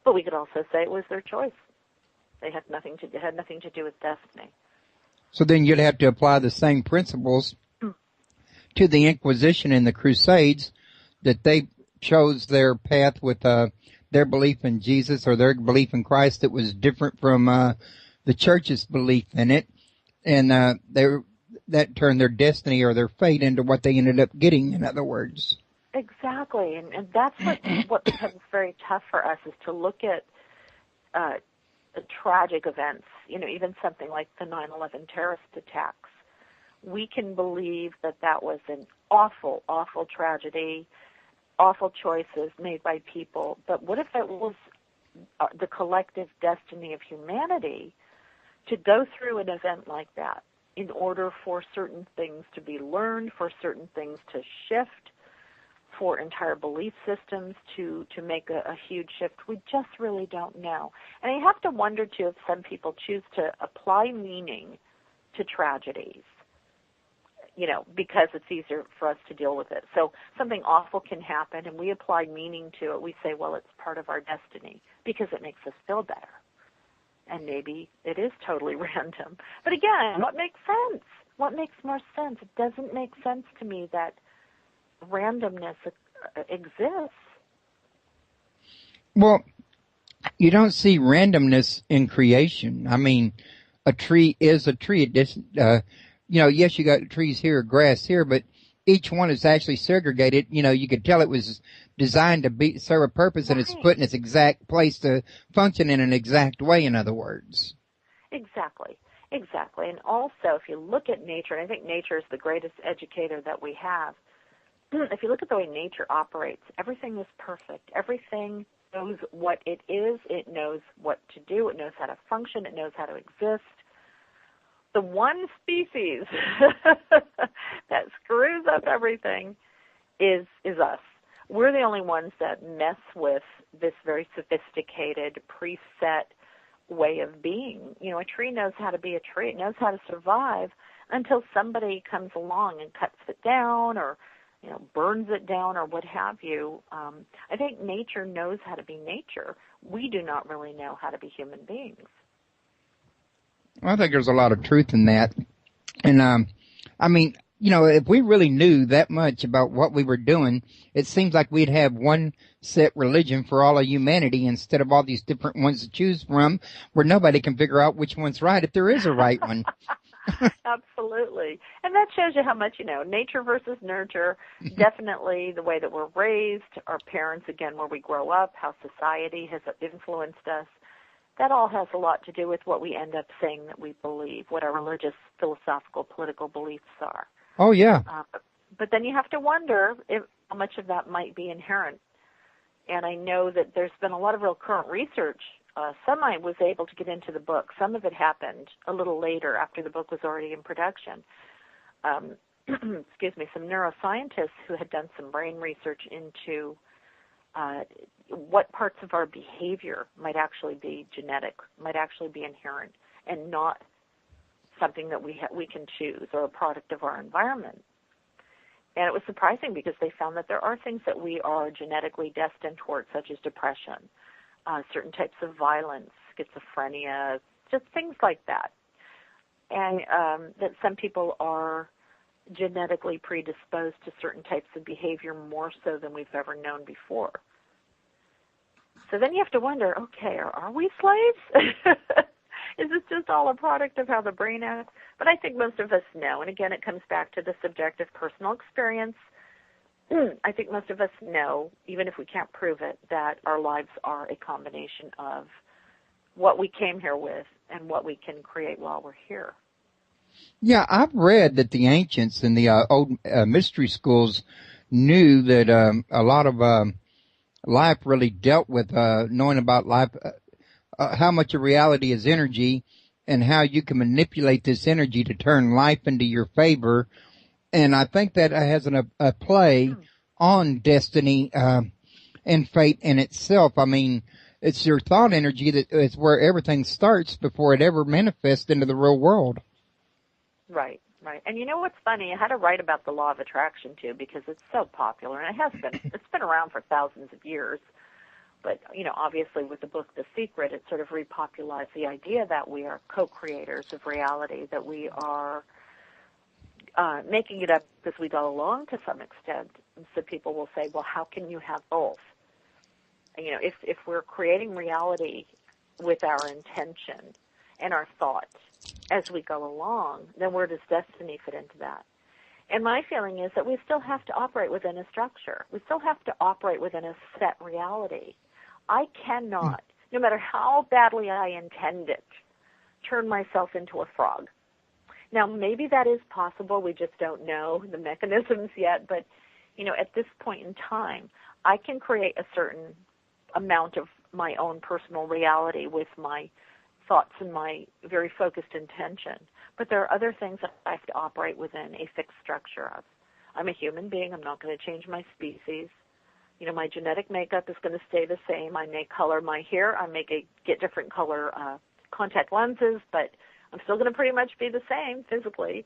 Speaker 3: But we could also say it was their choice. It had nothing to do with destiny.
Speaker 2: So then you'd have to apply the same principles to the Inquisition and the Crusades, that they chose their path with their belief in Jesus or their belief in Christ that was different from the church's belief in it, and that turned their destiny or their fate into what they ended up getting, in other words.
Speaker 3: Exactly, and that's what becomes very tough for us, is to look at tragic events, even something like the 9/11 terrorist attacks. We can believe that was an awful, awful tragedy, awful choices made by people, but what if it was the collective destiny of humanity to go through an event like that in order for certain things to be learned, for certain things to shift, for entire belief systems to make a huge shift? We just really don't know. And you have to wonder, too, if some people choose to apply meaning to tragedies, because it's easier for us to deal with it. So something awful can happen, and we apply meaning to it. We say, well, it's part of our destiny because it makes us feel better. And maybe it is totally random. But again, what makes sense? What makes more sense? It doesn't make sense to me that randomness exists.
Speaker 2: Well, you don't see randomness in creation. I mean, a tree is a tree. It just, yes, you got trees here, grass here, but each one is actually segregated. You could tell it was designed to serve a purpose, and it's put in its exact place to function in an exact way, in other words.
Speaker 3: Exactly. And also, if you look at nature, and I think nature is the greatest educator that we have, if you look at the way nature operates, everything is perfect. Everything knows what it is. It knows what to do. It knows how to function. It knows how to exist. The one species that screws up everything is us. We're the only ones that mess with this very sophisticated, preset way of being. A tree knows how to be a tree. It knows how to survive until somebody comes along and cuts it down or burns it down or what have you. I think nature knows how to be nature. We do not really know how to be human beings.
Speaker 2: I think there's a lot of truth in that. And, if we really knew that much about what we were doing, it seems like we'd have one set religion for all of humanity instead of all these different ones to choose from where nobody can figure out which one's right if there is a right one.
Speaker 3: Absolutely. And that shows you how much, nature versus nurture, definitely the way that we're raised, our parents, again, where we grow up, how society has influenced us. That all has a lot to do with what we end up saying that we believe, what our religious, philosophical, political beliefs are.
Speaker 2: Oh, yeah.
Speaker 3: But then you have to wonder how much of that might be inherent. And I know that there's been a lot of real current research. Some I was able to get into the book. Some of it happened a little later after the book was already in production. Some neuroscientists who had done some brain research into what parts of our behavior might actually be genetic, might actually be inherent, and not something that we can choose or a product of our environment. And it was surprising because they found that there are things that we are genetically destined towards, such as depression, certain types of violence, schizophrenia, just things like that. And that some people are genetically predisposed to certain types of behavior more so than we've ever known before. So then you have to wonder, okay, are we slaves? Is this just all a product of how the brain acts? But I think most of us know. And again, it comes back to the subjective personal experience. I think most of us know, even if we can't prove it, that our lives are a combination of what we came here with and what we can create while we're here.
Speaker 2: Yeah, I've read that the ancients in the old mystery schools knew that a lot of life really dealt with knowing about life, how much of reality is energy and how you can manipulate this energy to turn life into your favor. And I think that has a play on destiny and fate in itself. I mean, it's your thought energy that is where everything starts before it ever manifests into the real world.
Speaker 3: Right. And you know what's funny? I had to write about the law of attraction, too, because it's so popular, and it has been. It's been around for thousands of years. But, obviously with the book The Secret, it sort of repopularized the idea that we are co-creators of reality, that we are making it up as we go along to some extent. And so people will say, well, how can you have both? And, if we're creating reality with our intention and our thought as we go along, then where does destiny fit into that? And my feeling is that we still have to operate within a structure. We still have to operate within a set reality. I cannot, no matter how badly I intend it, turn myself into a frog. Now, maybe that is possible. We just don't know the mechanisms yet. But, at this point in time, I can create a certain amount of my own personal reality with my thoughts and my very focused intention. But there are other things that I have to operate within a fixed structure of. I'm a human being. I'm not going to change my species. My genetic makeup is going to stay the same. I may color my hair. I may get different color contact lenses, but I'm still going to pretty much be the same physically.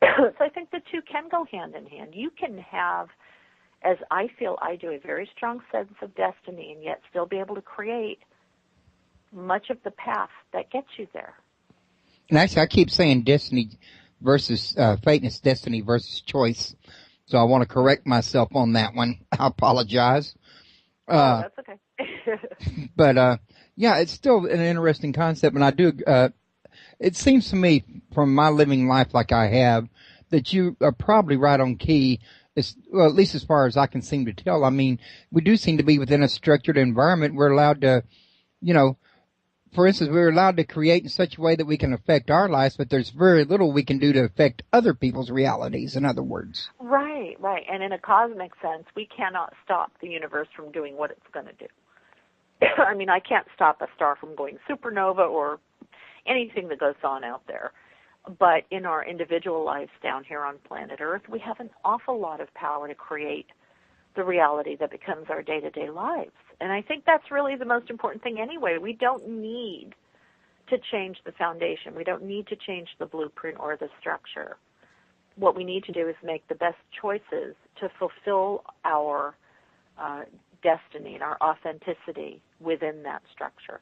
Speaker 3: So I think the two can go hand in hand. You can have, as I feel I do, a very strong sense of destiny and yet still be able to create much of the path that gets you there. And
Speaker 2: actually, I keep saying destiny versus fate, and it's destiny versus choice. So I want to correct myself on that one. I apologize.
Speaker 3: That's okay.
Speaker 2: But yeah, it's still an interesting concept, and I do. It seems to me, from my living life like I have, that you are probably right on key. Well, at least as far as I can seem to tell. I mean, we do seem to be within a structured environment. We're allowed to, you know, for instance, we're allowed to create in such a way that we can affect our lives, but there's very little we can do to affect other people's realities, in other words.
Speaker 3: Right, right. And in a cosmic sense, we cannot stop the universe from doing what it's going to do. I mean, I can't stop a star from going supernova or anything that goes on out there. But in our individual lives down here on planet Earth, we have an awful lot of power to create the reality that becomes our day-to-day lives. And I think that's really the most important thing anyway. We don't need to change the foundation. We don't need to change the blueprint or the structure. What we need to do is make the best choices to fulfill our destiny and our authenticity within that structure.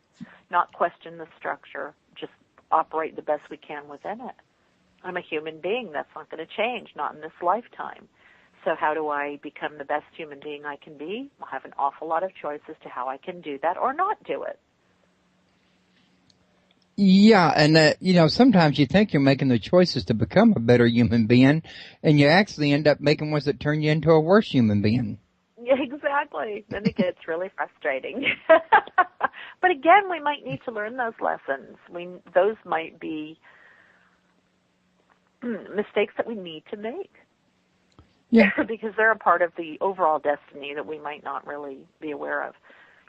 Speaker 3: Not question the structure, just operate the best we can within it. I'm a human being. That's not going to change, not in this lifetime. So how do I become the best human being I can be? I have an awful lot of choices to how I can do that or not do it.
Speaker 2: Yeah, and you know, sometimes you think you're making the choices to become a better human being, and you actually end up making ones that turn you into a worse human being.
Speaker 3: Yeah, exactly. Then it gets really frustrating. But again, we might need to learn those lessons. Those might be mistakes that we need to make.
Speaker 2: Yeah.
Speaker 3: Because they're a part of the overall destiny that we might not really be aware of.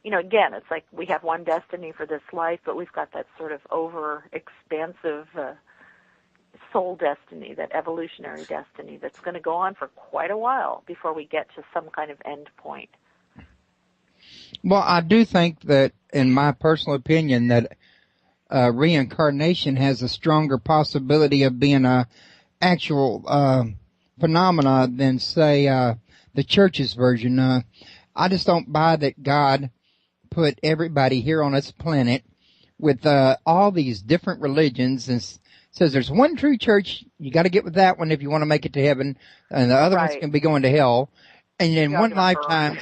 Speaker 3: You know, again, it's like we have one destiny for this life, but we've got that sort of over-expansive soul destiny, that evolutionary destiny that's going to go on for quite a while before we get to some kind of end point.
Speaker 2: Well, I do think that, in my personal opinion, that reincarnation has a stronger possibility of being a actual phenomena than, say, the church's version. I just don't buy that God put everybody here on this planet with all these different religions and says there's one true church. You got to get with that one if you want to make it to heaven, and the other ones can be going to hell. And in one lifetime,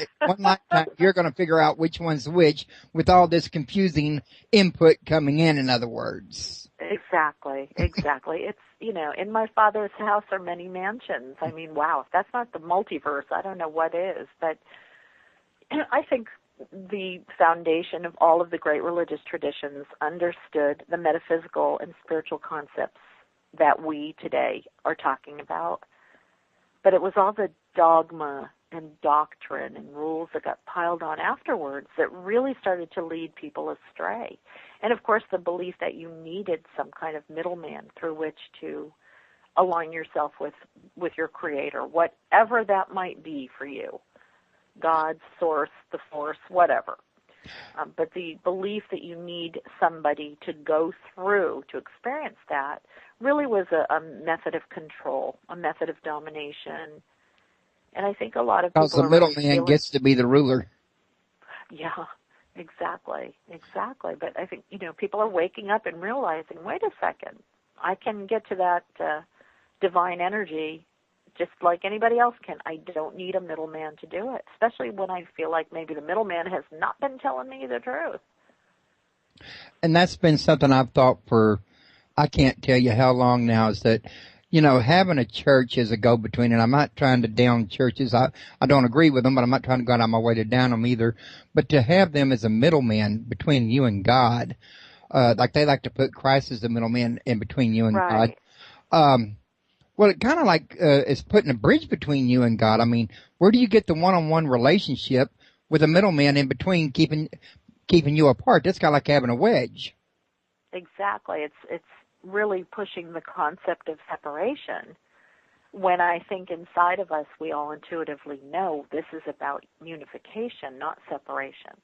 Speaker 2: you're going to figure out which one's which with all this confusing input coming in other words.
Speaker 3: Exactly. It's, you know, in my Father's house are many mansions. I mean, wow, if that's not the multiverse, I don't know what is. But I think the foundation of all of the great religious traditions understood the metaphysical and spiritual concepts that we today are talking about. But it was all the dogma and doctrine and rules that got piled on afterwards that really started to lead people astray. And, of course, the belief that you needed some kind of middleman through which to align yourself with your Creator, whatever that might be for you. God, source, the force, whatever. But the belief that you need somebody to go through to experience that really was a method of control, a method of domination. And I think a lot of people
Speaker 2: because the middleman gets to be the ruler.
Speaker 3: Yeah, exactly. But I think, you know, people are waking up and realizing, wait a second, I can get to that divine energy just like anybody else can. I don't need a middleman to do it, especially when I feel like maybe the middleman has not been telling me the truth.
Speaker 2: And that's been something I've thought for, I can't tell you how long now, is that, you know, having a church as a go-between, and I'm not trying to down churches. I don't agree with them, but I'm not trying to go out of my way to down them either. But to have them as a middleman between you and God, like they like to put Christ as the middleman in between you and God. Well, it kind of like is putting a bridge between you and God. I mean, where do you get the one-on-one relationship with a middleman in between, keeping you apart? That's kind of like having a wedge.
Speaker 3: Exactly. It's really pushing the concept of separation, when I think inside of us we all intuitively know this is about unification, not separation.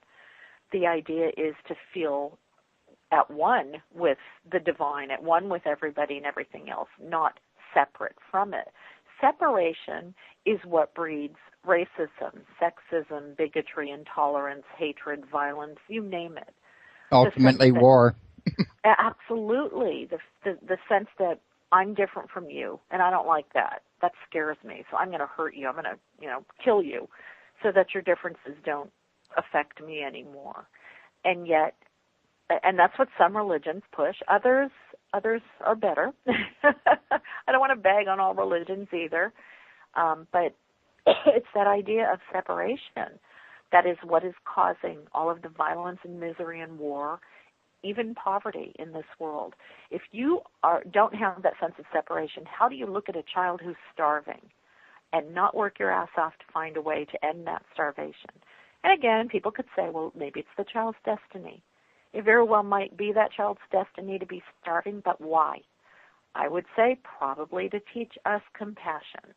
Speaker 3: The idea is to feel at one with the divine, at one with everybody and everything else, not separate from it. Separation is what breeds racism, sexism, bigotry, intolerance, hatred, violence, you name it.
Speaker 2: Ultimately, war.
Speaker 3: Absolutely. The sense that I'm different from you, and I don't like that. That scares me. So I'm going to hurt you. I'm going to, kill you so that your differences don't affect me anymore. And yet, and that's what some religions push. Others are better. I don't want to bag on all religions either. But it's that idea of separation that is what is causing all of the violence and misery and war, even poverty in this world. If you don't have that sense of separation, how do you look at a child who's starving and not work your ass off to find a way to end that starvation? And again, people could say, well, maybe it's the child's destiny. It very well might be that child's destiny to be starving, but why? I would say probably to teach us compassion.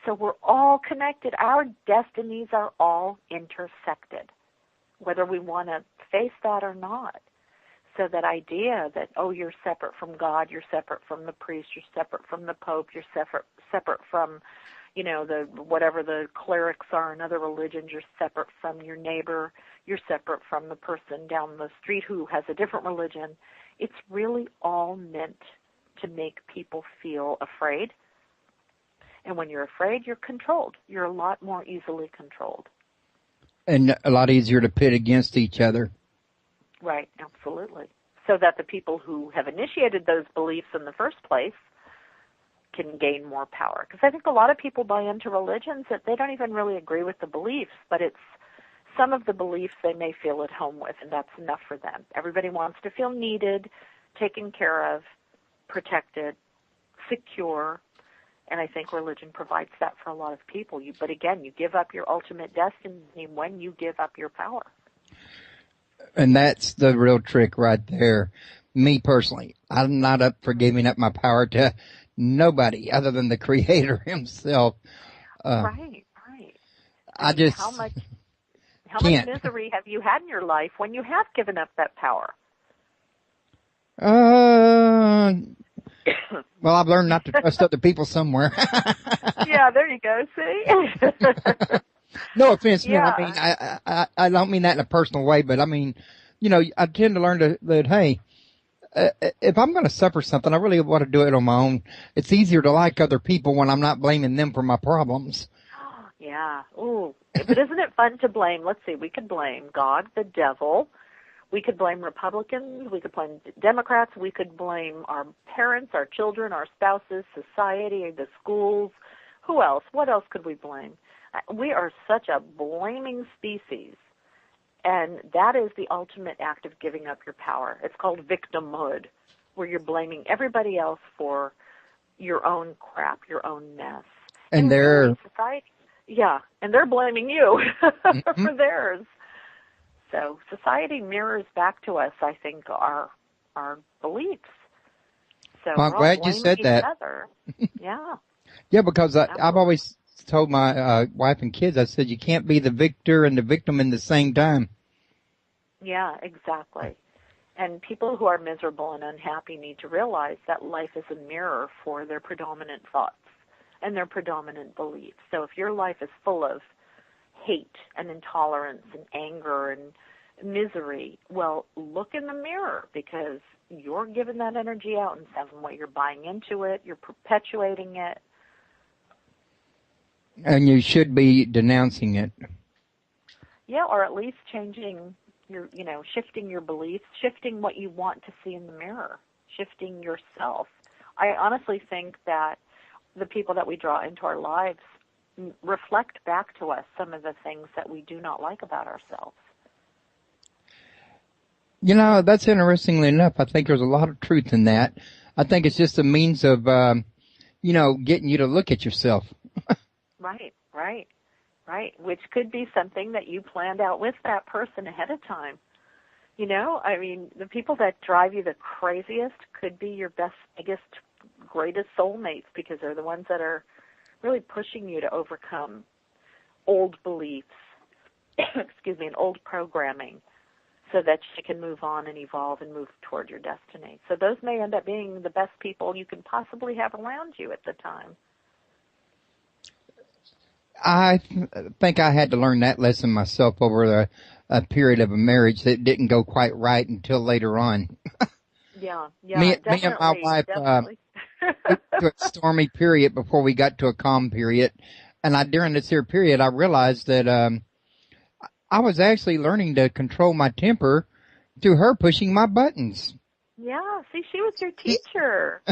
Speaker 3: So we're all connected. Our destinies are all intersected, whether we want to face that or not. So that idea that, oh, you're separate from God, you're separate from the priest, you're separate from the Pope, you're separate from, the whatever the clerics are in other religions, you're separate from your neighbor, you're separate from the person down the street who has a different religion. It's really all meant to make people feel afraid. And when you're afraid, you're controlled. You're a lot more easily controlled.
Speaker 2: And a lot easier to pit against each other.
Speaker 3: Right, absolutely. So that the people who have initiated those beliefs in the first place can gain more power. Because I think a lot of people buy into religions that they don't even really agree with the beliefs, but it's some of the beliefs they may feel at home with, and that's enough for them. Everybody wants to feel needed, taken care of, protected, secure, and I think religion provides that for a lot of people. But again, you give up your ultimate destiny when you give up your power.
Speaker 2: And that's the real trick right there. Me personally, I'm not up for giving up my power to nobody other than the Creator himself.
Speaker 3: Right.
Speaker 2: I just
Speaker 3: how much
Speaker 2: can't.
Speaker 3: misery have you had in your life when you have given up that power?
Speaker 2: Well, I've learned not to trust other people somewhere.
Speaker 3: Yeah, there you go. See?
Speaker 2: No offense,
Speaker 3: Yeah.
Speaker 2: no. I mean, I don't mean that in a personal way, but I mean, I tend to learn that, hey, if I'm going to suffer something, I really want to do it on my own. It's easier to like other people when I'm not blaming them for my problems.
Speaker 3: Yeah. Ooh. But isn't it fun to blame? Let's see. We could blame God, the devil. We could blame Republicans. We could blame Democrats. We could blame our parents, our children, our spouses, society, the schools. Who else? What else could we blame? We are such a blaming species, and that is the ultimate act of giving up your power. It's called victimhood, where you're blaming everybody else for your own crap, your own mess.
Speaker 2: And they're
Speaker 3: society, and they're blaming you for theirs. So society mirrors back to us, I think, our beliefs. So
Speaker 2: I'm glad you said that.
Speaker 3: Yeah.
Speaker 2: Yeah, because I've always told my wife and kids, I said, you can't be the victor and the victim in the same time.
Speaker 3: Yeah, exactly. And people who are miserable and unhappy need to realize that life is a mirror for their predominant thoughts and their predominant beliefs. So if your life is full of hate and intolerance and anger and misery, well, look in the mirror, because you're giving that energy out in some way. You're buying into it. You're perpetuating it.
Speaker 2: And you should be denouncing it.
Speaker 3: Yeah, or at least changing your, shifting your beliefs, shifting what you want to see in the mirror, shifting yourself. I honestly think that the people that we draw into our lives reflect back to us some of the things that we do not like about ourselves.
Speaker 2: That's interestingly enough. I think there's a lot of truth in that. I think it's just a means of, getting you to look at yourself. Right.
Speaker 3: Which could be something that you planned out with that person ahead of time. The people that drive you the craziest could be your best, greatest soulmates, because they're the ones that are really pushing you to overcome old beliefs, and old programming, so that you can move on and evolve and move toward your destiny. So those may end up being the best people you can possibly have around you at the time.
Speaker 2: I think I had to learn that lesson myself over a period of a marriage that didn't go quite right until later on.
Speaker 3: Yeah,
Speaker 2: me
Speaker 3: definitely.
Speaker 2: and my wife,
Speaker 3: definitely.
Speaker 2: to a stormy period before we got to a calm period. And during this here period, I realized that, I was actually learning to control my temper through her pushing my buttons.
Speaker 3: Yeah, see, she was your teacher.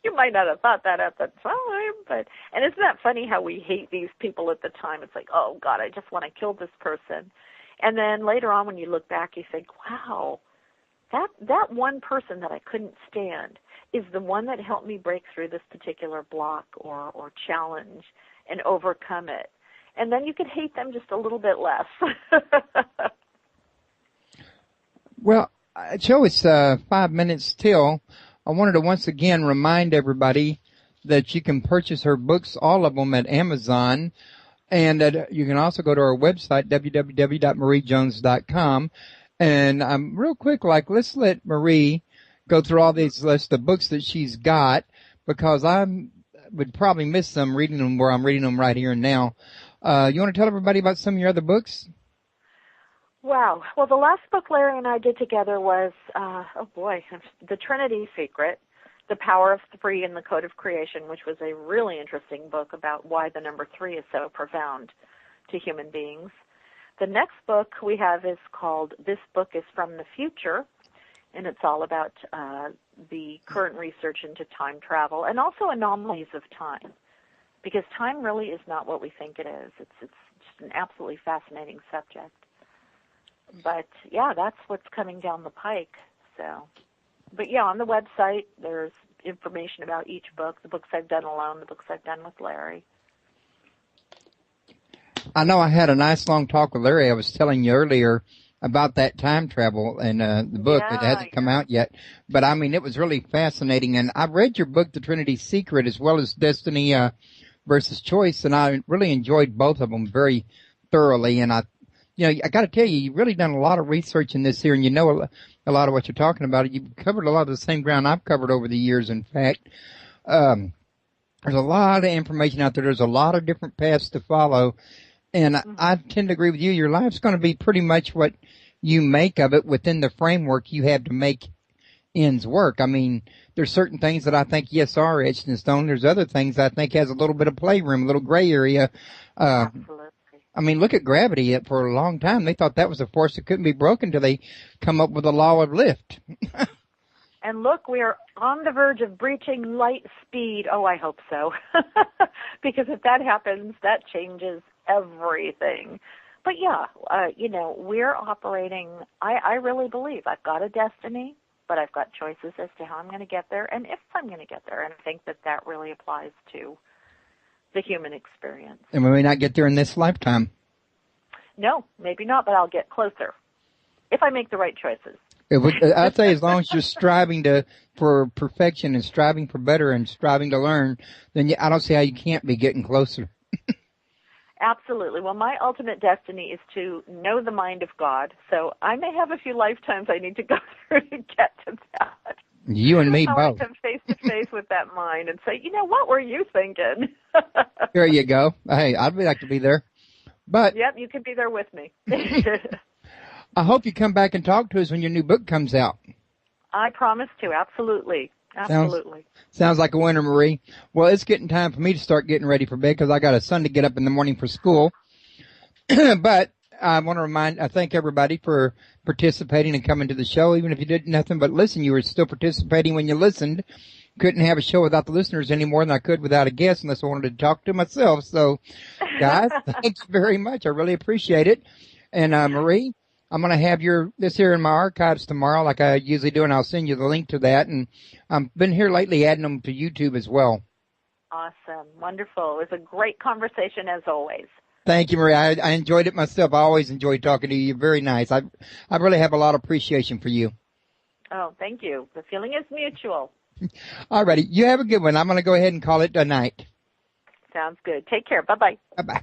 Speaker 3: You might not have thought that at the time, and isn't that funny how we hate these people at the time? It's like, oh God, I just want to kill this person. And then later on when you look back, you think, wow, that one person that I couldn't stand is the one that helped me break through this particular block or challenge and overcome it. And then you could hate them just a little bit less.
Speaker 2: Well, Joe, it's 5 minutes till. I wanted to once again remind everybody that you can purchase her books, all of them, at Amazon. And you can also go to our website, www.mariejones.com. And real quick, let's let Marie go through all these lists of books that she's got, because I would probably miss some reading them where I'm reading them right here and now. You want to tell everybody about some of your other books?
Speaker 3: Wow. Well, the last book Larry and I did together was, The Trinity Secret, The Power of Three and the Code of Creation, which was a really interesting book about why the number 3 is so profound to human beings. The next book we have is called This Book is from the Future, and it's all about the current research into time travel and also anomalies of time, because time really is not what we think it is. It's just an absolutely fascinating subject. But, yeah, that's what's coming down the pike. But, yeah, on the website, there's information about each book, the books I've done alone, the books I've done with Larry.
Speaker 2: I know I had a nice long talk with Larry. I was telling you earlier about that time travel and the book. It hasn't come out yet. But, I mean, it was really fascinating. And I read your book, The Trinity Secret, as well as Destiny versus Choice, and I really enjoyed both of them very thoroughly. And I got to tell you, you've really done a lot of research in this here, and you know a lot of what you're talking about. You've covered a lot of the same ground I've covered over the years, in fact. There's a lot of information out there. There's a lot of different paths to follow, and I tend to agree with you. Your life's going to be pretty much what you make of it within the framework you have to make ends work. I mean, there's certain things that I think, yes, are etched in stone. There's other things I think has a little bit of playroom, a little gray area.
Speaker 3: Absolutely.
Speaker 2: I mean, look at gravity. For a long time, they thought that was a force that couldn't be broken till they come up with the law of lift.
Speaker 3: And look, we are on the verge of breaching light speed. Oh, I hope so. Because if that happens, that changes everything. But yeah, we're operating, I really believe I've got a destiny, but I've got choices as to how I'm going to get there and if I'm going to get there. And I think that really applies to the human experience.
Speaker 2: And we may not get there in this lifetime.
Speaker 3: No, maybe not, but I'll get closer if I make the right choices.
Speaker 2: I'd say as long as you're striving for perfection and striving for better and striving to learn, then I don't see how you can't be getting closer.
Speaker 3: Absolutely. Well, my ultimate destiny is to know the mind of God, so I may have a few lifetimes I need to go through to get to that.
Speaker 2: You and me
Speaker 3: I
Speaker 2: both.
Speaker 3: want to come face to face with that mind and say, what were you thinking?
Speaker 2: There you go. Hey, I'd like to be there. But
Speaker 3: yep, you can be there with me.
Speaker 2: I hope you come back and talk to us when your new book comes out.
Speaker 3: I promise to. Absolutely. Absolutely.
Speaker 2: Sounds like a winner, Marie. Well, it's getting time for me to start getting ready for bed because I got a son to get up in the morning for school. But I want to thank everybody for participating and coming to the show. Even if you did nothing but listen, you were still participating when you listened. Couldn't have a show without the listeners any more than I could without a guest unless I wanted to talk to myself. So, guys, thanks very much. I really appreciate it. And, Marie, I'm going to have this here in my archives tomorrow like I usually do, and I'll send you the link to that. And I've been here lately adding them to YouTube as well.
Speaker 3: Awesome. Wonderful. It was a great conversation as always.
Speaker 2: Thank you, Marie. I enjoyed it myself. I always enjoy talking to you. You're very nice. I really have a lot of appreciation for you.
Speaker 3: Oh, thank you. The feeling is mutual.
Speaker 2: All righty. You have a good one. I'm going to go ahead and call it a night.
Speaker 3: Sounds good. Take care. Bye-bye.
Speaker 2: Bye-bye.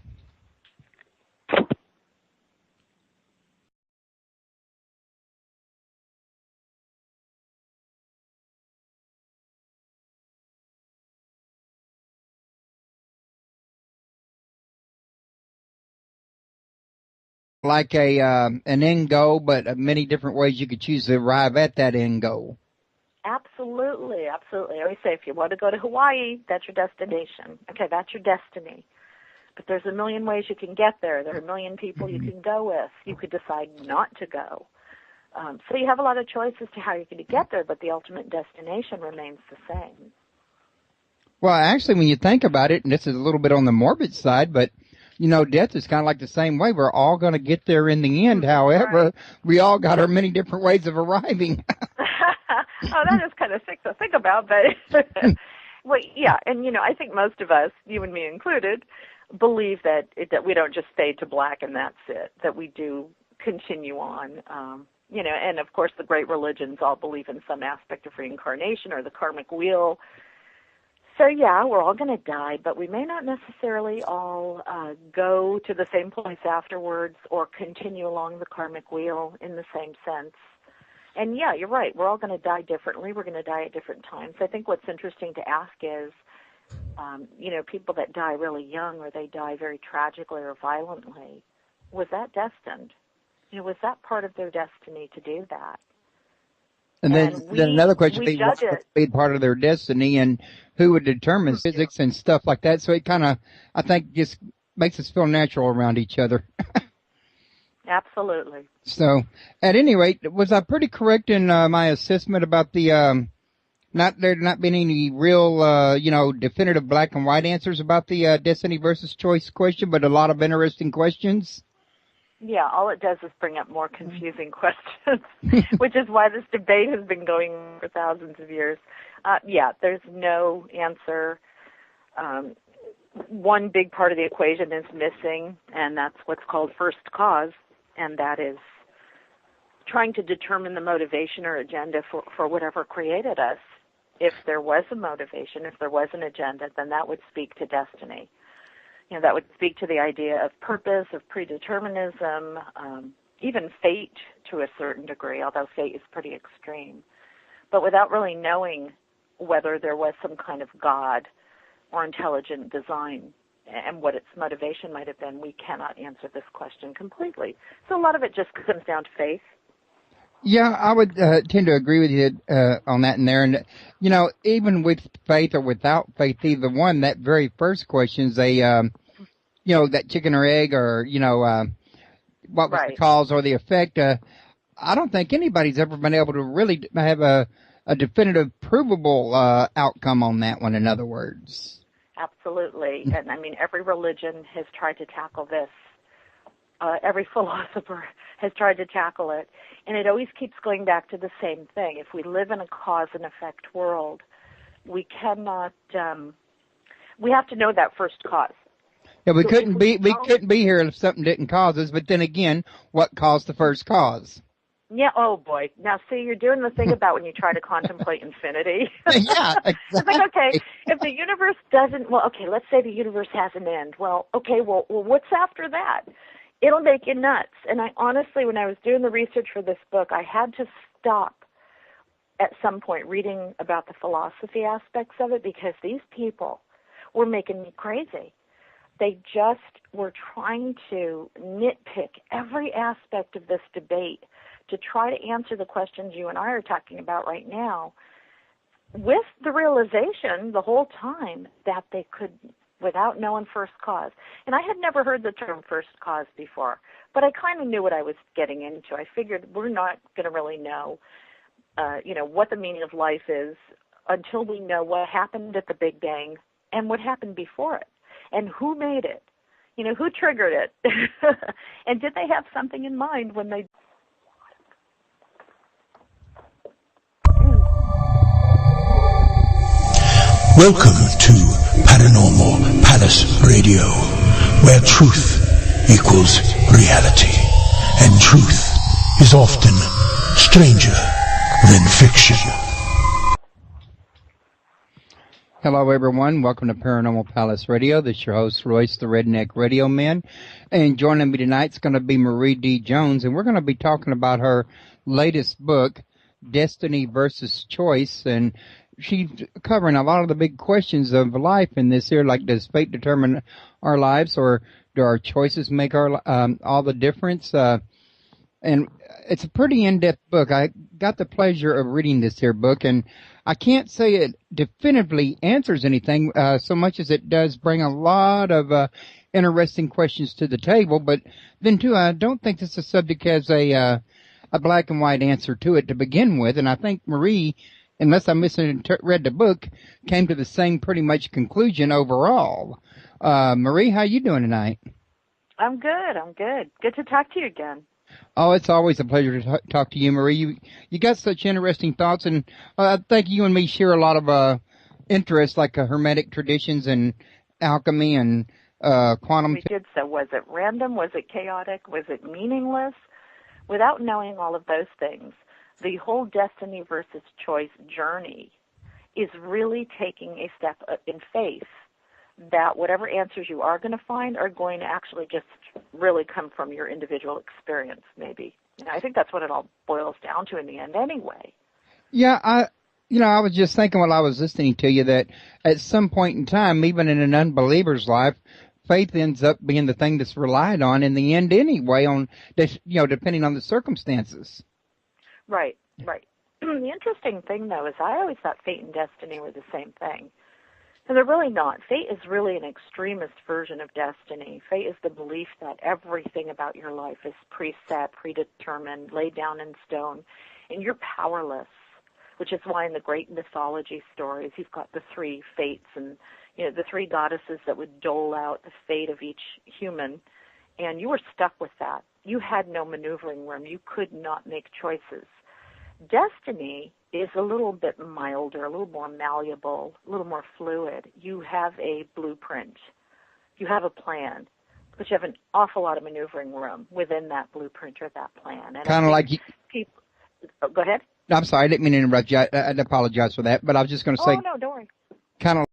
Speaker 2: Like an end goal, but many different ways you could choose to arrive at that end goal.
Speaker 3: Absolutely, absolutely. I always say if you want to go to Hawaii, that's your destination. Okay, that's your destiny. But there's a million ways you can get there. There are a million people you can go with. You could decide not to go. So you have a lot of choices to how you're going to get there, but the ultimate destination remains the same.
Speaker 2: Well, actually, when you think about it, and this is a little bit on the morbid side, but, death is kind of like the same way. We're all going to get there in the end. However,
Speaker 3: Right.
Speaker 2: We all got our many different ways of arriving.
Speaker 3: Oh, that is kind of sick to think about, but well, yeah, and I think most of us, you and me included, believe that we don't just fade to black and that's it. That we do continue on. And of course, the great religions all believe in some aspect of reincarnation or the karmic wheel. So yeah, we're all going to die, but we may not necessarily all go to the same place afterwards or continue along the karmic wheel in the same sense. And yeah, you're right. We're all going to die differently. We're going to die at different times. I think what's interesting to ask is, people that die really young or they die very tragically or violently, was that destined? Was that part of their destiny to do that?
Speaker 2: And then another question would be, what would be part of their destiny and who would determine physics and stuff like that? So it kind of, I think, just makes us feel natural around each other.
Speaker 3: Absolutely.
Speaker 2: So, at any rate, was I pretty correct in my assessment about the not being any real, definitive black and white answers about the destiny versus choice question, but a lot of interesting questions?
Speaker 3: Yeah, all it does is bring up more confusing questions, which is why this debate has been going for thousands of years. There's no answer. One big part of the equation is missing, and that's what's called first cause, and that is trying to determine the motivation or agenda for whatever created us. If there was a motivation, if there was an agenda, then that would speak to destiny. That would speak to the idea of purpose, of predeterminism, even fate to a certain degree, although fate is pretty extreme. But without really knowing whether there was some kind of God or intelligent design and what its motivation might have been, we cannot answer this question completely. So a lot of it just comes down to faith.
Speaker 2: Yeah, I would tend to agree with you on that and there. And, even with faith or without faith, either one, that very first question is that chicken or egg or, what was the cause or the effect. I don't think anybody's ever been able to really have a definitive, provable outcome on that one, in other words.
Speaker 3: Absolutely. And, every religion has tried to tackle this. Every philosopher has tried to tackle it. And it always keeps going back to the same thing. If we live in a cause and effect world, we cannot, we have to know that first cause.
Speaker 2: Yeah, we couldn't be here if something didn't cause us, but then again, what caused the first cause?
Speaker 3: Yeah, oh boy. Now see, you're doing the thing about when you try to contemplate infinity.
Speaker 2: Yeah, exactly.
Speaker 3: It's like, okay, if the universe doesn't, let's say the universe has an end. Well, what's after that? It'll make you nuts. And I honestly, when I was doing the research for this book, I had to stop at some point reading about the philosophy aspects of it because these people were making me crazy. They just were trying to nitpick every aspect of this debate to try to answer the questions you and I are talking about right now with the realization the whole time that they could, without knowing first cause. And I had never heard the term first cause before, but I kind of knew what I was getting into. I figured we're not going to really know, what the meaning of life is until we know what happened at the Big Bang and what happened before it and who made it, who triggered it, and did they have something in mind when they...
Speaker 1: Welcome to Paranormal Palace Radio, where truth equals reality, and truth is often stranger than fiction.
Speaker 2: Hello, everyone. Welcome to Paranormal Palace Radio. This is your host, Royce, the Redneck Radio Man. And joining me tonight is going to be Marie D. Jones, and we're going to be talking about her latest book, Destiny versus Choice. And she's covering a lot of the big questions of life in this here, like does fate determine our lives, or do our choices make our all the difference? And it's a pretty in-depth book. I got the pleasure of reading this here book, and I can't say it definitively answers anything so much as it does bring a lot of interesting questions to the table. But then, too, I don't think this subject has a black and white answer to it to begin with. And I think Marie, unless I misread the book, came to the same pretty much conclusion overall. Marie, how you doing tonight?
Speaker 3: I'm good. Good to talk to you again.
Speaker 2: Oh, it's always a pleasure to talk to you, Marie. You got such interesting thoughts, and I think you and me share a lot of interests, like Hermetic traditions and alchemy and quantum.
Speaker 3: We did so. Was it random? Was it chaotic? Was it meaningless? Without knowing all of those things, the whole destiny versus choice journey is really taking a step in faith that whatever answers you are going to find are going to actually just really come from your individual experience, maybe. I think that's what it all boils down to in the end anyway.
Speaker 2: Yeah, I was just thinking while I was listening to you that at some point in time, even in an unbeliever's life, faith ends up being the thing that's relied on in the end anyway, depending on the circumstances.
Speaker 3: Right. The interesting thing, though, is I always thought fate and destiny were the same thing. And they're really not. Fate is really an extremist version of destiny. Fate is the belief that everything about your life is preset, predetermined, laid down in stone, and you're powerless, which is why in the great mythology stories you've got the three fates and the three goddesses that would dole out the fate of each human, and you were stuck with that. You had no maneuvering room. You could not make choices. Destiny is a little bit milder, a little more malleable, a little more fluid. You have a blueprint. You have a plan, but you have an awful lot of maneuvering room within that blueprint or that plan.
Speaker 2: Kind of like
Speaker 3: people. Oh, go ahead.
Speaker 2: I'm sorry, I didn't mean to interrupt you. I apologize for that, but I was just going to say.
Speaker 3: Oh, no, don't worry.
Speaker 2: Kind of